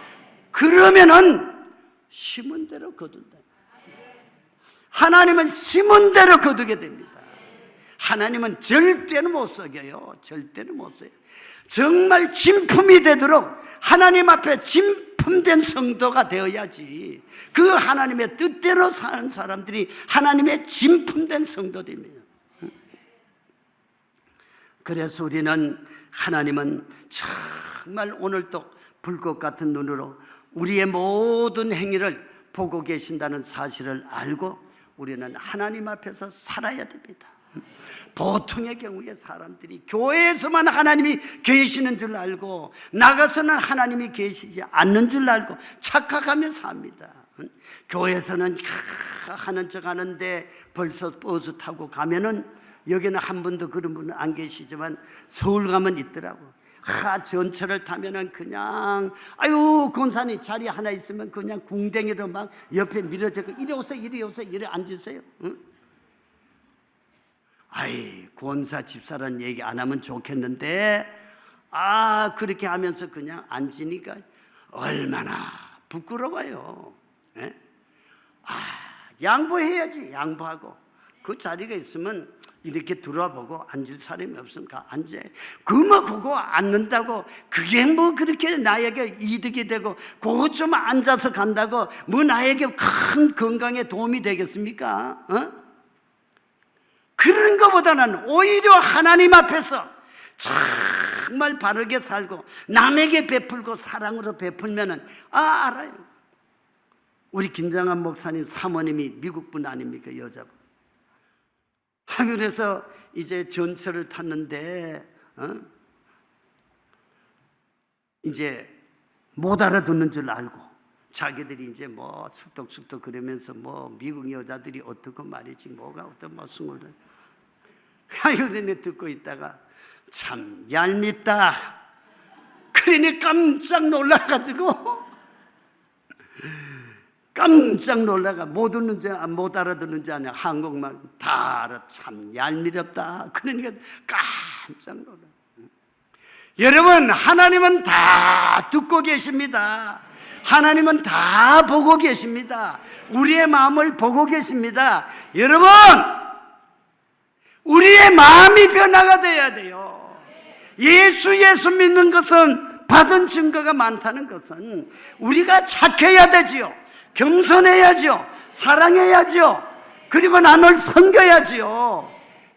그러면은 심은 대로 거둔다. 하나님은 심은 대로 거두게 됩니다. 하나님은 절대로 못 속여요. 절대로 못 속여요. 정말 진품이 되도록 하나님 앞에 진품된 성도가 되어야지 그 하나님의 뜻대로 사는 사람들이 하나님의 진품된 성도들입니다. 그래서 우리는 하나님은 정말 오늘도 불꽃 같은 눈으로 우리의 모든 행위를 보고 계신다는 사실을 알고 우리는 하나님 앞에서 살아야 됩니다. 보통의 경우에 사람들이 교회에서만 하나님이 계시는 줄 알고 나가서는 하나님이 계시지 않는 줄 알고 착각하며 삽니다. 교회에서는 하는 척 하는데 벌써 버스 타고 가면은, 여기는 한 분도 그런 분은 안 계시지만 서울 가면 있더라고. 전철을 타면은 그냥 권사님 자리 하나 있으면 그냥 궁뎅이로 막 옆에 밀어주고 이리 오세요, 이리 오세요, 이리 앉으세요. 응? 권사 집사라는 얘기 안 하면 좋겠는데 그렇게 하면서 그냥 앉으니까 얼마나 부끄러워요. 예? 양보해야지. 양보하고 그 자리가 있으면 이렇게 들어보고 앉을 사람이 없으니까 앉아요. 그거 앉는다고 그게 뭐 그렇게 나에게 이득이 되고 그거 좀 앉아서 간다고 뭐 나에게 큰 건강에 도움이 되겠습니까? 그런 것보다는 오히려 하나님 앞에서 정말 바르게 살고 남에게 베풀고 사랑으로 베풀면은 알아요. 우리 김장한 목사님 사모님이 미국분 아닙니까? 여자분. 그래서 이제 전철을 탔는데 이제 못 알아듣는 줄 알고 자기들이 이제 뭐 쑥덕쑥덕 그러면서 뭐 미국 여자들이 어떻고 말이지 뭐가 어떤 무슨 그러니 듣고 있다가 참 얄밉다. 그러니 깜짝 놀라가지고 깜짝 놀라가 못 알아듣는지 아냐 한국말 다 알아. 참 얄미렵다. 그러니까 깜짝 놀라. 여러분, 하나님은 다 듣고 계십니다. 하나님은 다 보고 계십니다. 우리의 마음을 보고 계십니다. 여러분, 우리의 마음이 변화가 돼야 돼요. 예수 믿는 것은, 받은 증거가 많다는 것은 우리가 착해야 되지요. 겸손해야죠. 사랑해야죠. 그리고 남을 섬겨야죠.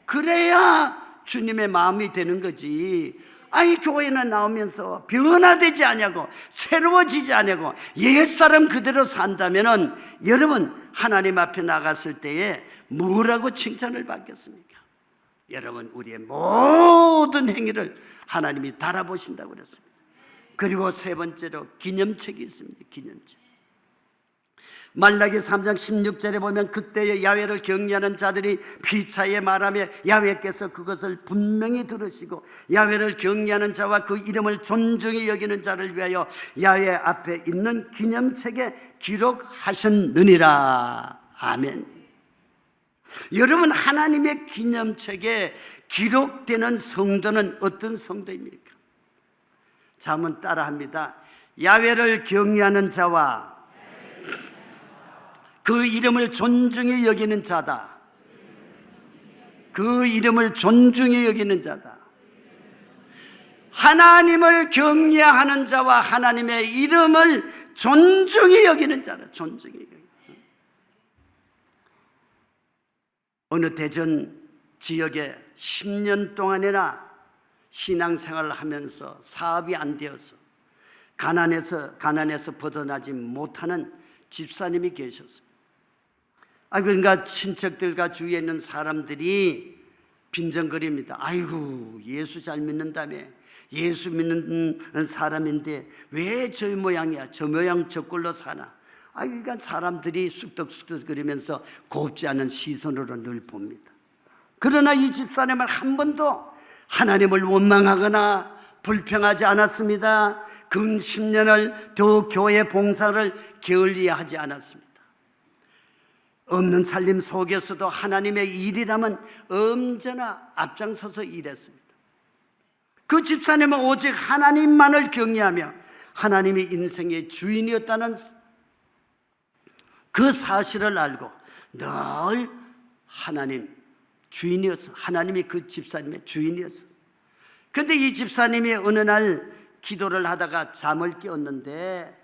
그래야 주님의 마음이 되는 거지. 교회는 나오면서 변화되지 않냐고, 새로워지지 않냐고 옛사람 그대로 산다면은 여러분, 하나님 앞에 나갔을 때에 뭐라고 칭찬을 받겠습니까? 여러분, 우리의 모든 행위를 하나님이 달아보신다고 그랬습니다. 그리고 세 번째로 기념책이 있습니다. 기념책. 말라기 3장 16절에 보면 그때에 야훼를 경외하는 자들이 피차에 말하며 야훼께서 그것을 분명히 들으시고 야훼를 경외하는 자와 그 이름을 존중히 여기는 자를 위하여 야훼 앞에 있는 기념책에 기록하셨느니라. 아멘. 여러분, 하나님의 기념책에 기록되는 성도는 어떤 성도입니까? 자, 한번 따라합니다. 야훼를 경외하는 자와 그 이름을 존중히 여기는 자다. 그 이름을 존중히 여기는 자다. 하나님을 경외하는 자와 하나님의 이름을 존중히 여기는 자다. 존중히 여기는. 어느 대전 지역에 10년 동안이나 신앙생활을 하면서 사업이 안 되어서 가난에서 벗어나지 못하는 집사님이 계셨습니다. 그러니까 친척들과 주위에 있는 사람들이 빈정거립니다. 아이고, 예수 잘 믿는다며, 예수 믿는 사람인데 왜 저 모양이야, 저 모양 저 꼴로 사나. 그러니까 사람들이 쑥덕쑥덕거리면서 곱지 않은 시선으로 늘 봅니다. 그러나 이 집사님은 한 번도 하나님을 원망하거나 불평하지 않았습니다. 근 10년을 더 교회 봉사를 게을리하지 않았습니다. 없는 살림 속에서도 하나님의 일이라면 언제나 앞장서서 일했습니다. 그 집사님은 오직 하나님만을 경외하며 하나님이 인생의 주인이었다는 그 사실을 알고 늘 하나님 주인이었어. 하나님이 그 집사님의 주인이었어. 근데 이 집사님이 어느 날 기도를 하다가 잠을 깨웠는데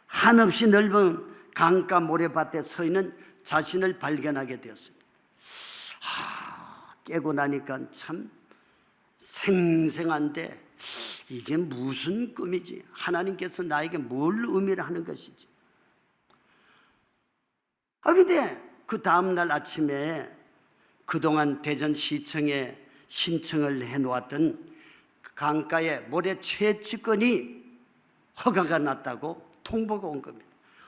한없이 넓은 강가 모래밭에 서 있는 자신을 발견하게 되었습니다. 깨고 나니까 참 생생한데 이게 무슨 꿈이지? 하나님께서 나에게 뭘 의미를 하는 것이지? 근데 그 다음날 아침에 그동안 대전시청에 신청을 해놓았던 강가에 모래 채취권이 허가가 났다고 통보가 온 겁니다.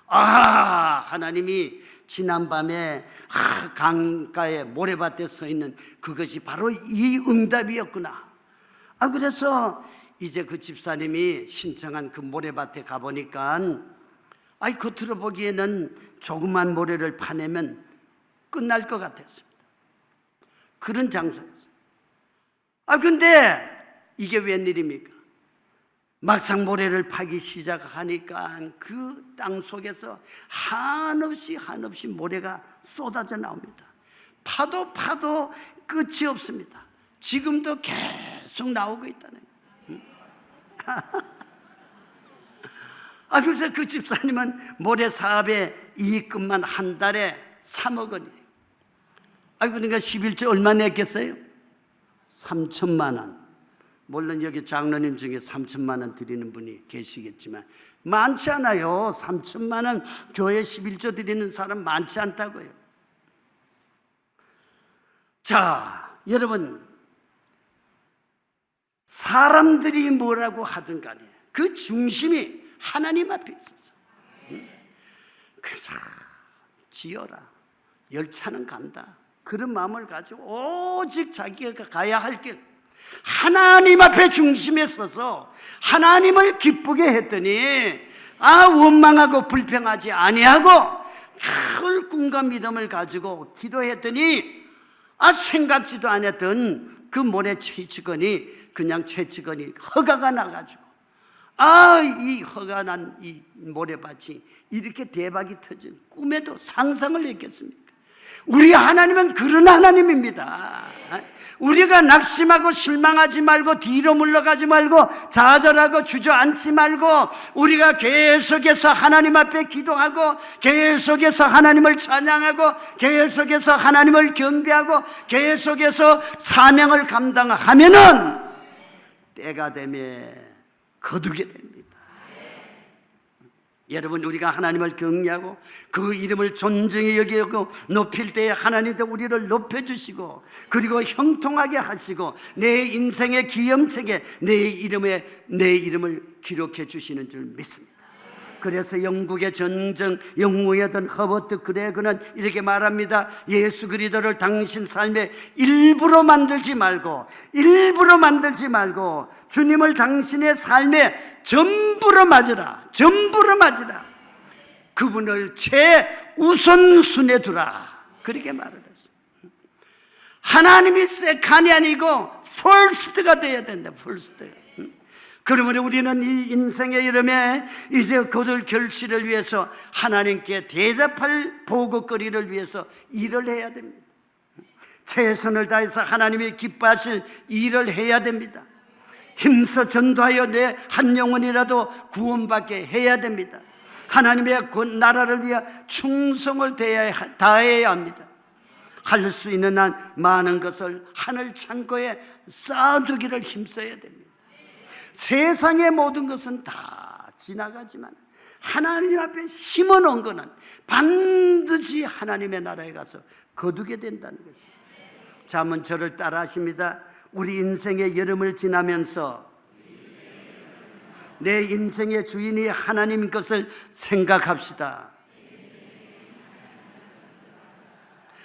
하나님이 지난밤에 강가에 모래밭에 서 있는 그것이 바로 이 응답이었구나. 그래서 이제 그 집사님이 신청한 그 모래밭에 가보니까 겉으로 보기에는 조그만 모래를 파내면 끝날 것 같았습니다. 그런 장소였어요. 근데 이게 웬일입니까? 막상 모래를 파기 시작하니까 그 땅 속에서 한없이 모래가 쏟아져 나옵니다. 파도 끝이 없습니다. 지금도 계속 나오고 있다는 거예요. 그래서 그 집사님은 모래 사업의 이익금만 한 달에 3억 원이에요. 그러니까 11조 얼마 냈겠어요? 3천만 원. 물론 여기 장로님 중에 3천만 원 드리는 분이 계시겠지만 많지 않아요. 3천만 원 교회 11조 드리는 사람 많지 않다고요. 자, 여러분, 사람들이 뭐라고 하든 간에 그 중심이 하나님 앞에 있어서 그래서 지어라, 열차는 간다, 그런 마음을 가지고 오직 자기가 가야 할 길 하나님 앞에 중심에 서서 하나님을 기쁘게 했더니 원망하고 불평하지 아니하고 큰 꿈과 믿음을 가지고 기도했더니 생각지도 않았던 그 모래 채취권이 그냥 채취권이 허가가 나가지고 이 허가 난 이 모래밭이 이렇게 대박이 터진 꿈에도 상상을 했겠습니까? 우리 하나님은 그런 하나님입니다. 우리가 낙심하고 실망하지 말고 뒤로 물러가지 말고 좌절하고 주저앉지 말고 우리가 계속해서 하나님 앞에 기도하고 계속해서 하나님을 찬양하고 계속해서 하나님을 경배하고 계속해서 사명을 감당하면은 때가 되면 거두게 됩니다. 여러분, 우리가 하나님을 경외하고 그 이름을 존중히 여기고 높일 때에 하나님도 우리를 높여주시고 그리고 형통하게 하시고 내 인생의 기염책에 내 이름을 기록해 주시는 줄 믿습니다. 그래서 영국의 전정 영웅이었던 허버트 그레그는 이렇게 말합니다. 예수 그리스도를 당신 삶에 일부러 만들지 말고 주님을 당신의 삶에 전부로 맞으라. 그분을 최우선순위에 두라. 그렇게 말을 했어요. 하나님이 세컨이 아니고 first가 돼야 된다. first. 그러면 우리는 이 인생의 이름에 이제 거둘 결실을 위해서 하나님께 대답할 보고거리를 위해서 일을 해야 됩니다. 최선을 다해서 하나님이 기뻐하실 일을 해야 됩니다. 힘써 전도하여 내 한 영혼이라도 구원받게 해야 됩니다. 하나님의 나라를 위해 충성을 다해야 합니다. 할 수 있는 한 많은 것을 하늘 창고에 쌓아두기를 힘써야 됩니다. 세상의 모든 것은 다 지나가지만 하나님 앞에 심어놓은 것은 반드시 하나님의 나라에 가서 거두게 된다는 것입니다. 자, 한번 저를 따라 하십니다. 우리 인생의 여름을 지나면서 내 인생의 주인이 하나님인 것을 생각합시다.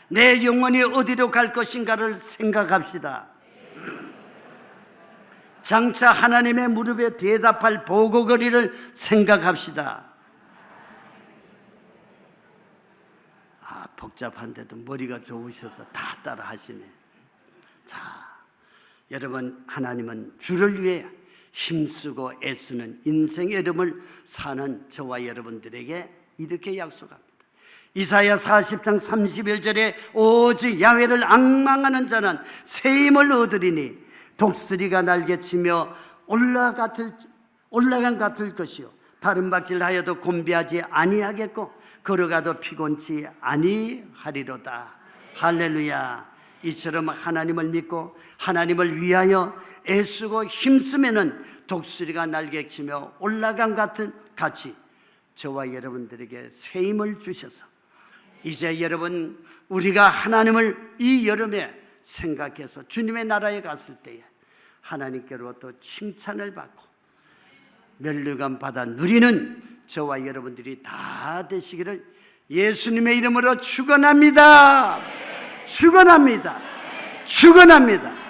내 영혼이 어디로 갈 것인가를 생각합시다. 장차 하나님의 무릎에 대답할 보고거리를 생각합시다. 복잡한데도 머리가 좋으셔서 다 따라 하시네. 자, 여러분, 하나님은 주를 위해 힘쓰고 애쓰는 인생의 여름을 사는 저와 여러분들에게 이렇게 약속합니다. 이사야 40장 31절에 오직 야훼를 앙망하는 자는 새 힘을 얻으리니 독수리가 날개치며 올라간 같을 것이요 다른 박질하여도 곤비하지 아니하겠고 걸어가도 피곤치 아니하리로다. 할렐루야. 이처럼 하나님을 믿고 하나님을 위하여 애쓰고 힘쓰면은 독수리가 날개치며 올라간 같은 같이 저와 여러분들에게 새 힘을 주셔서 이제 여러분 우리가 하나님을 이 여름에 생각해서 주님의 나라에 갔을 때에 하나님께로부터 칭찬을 받고 면류관 받아 누리는 저와 여러분들이 다 되시기를 예수님의 이름으로 축원합니다. 축원합니다. 축원합니다.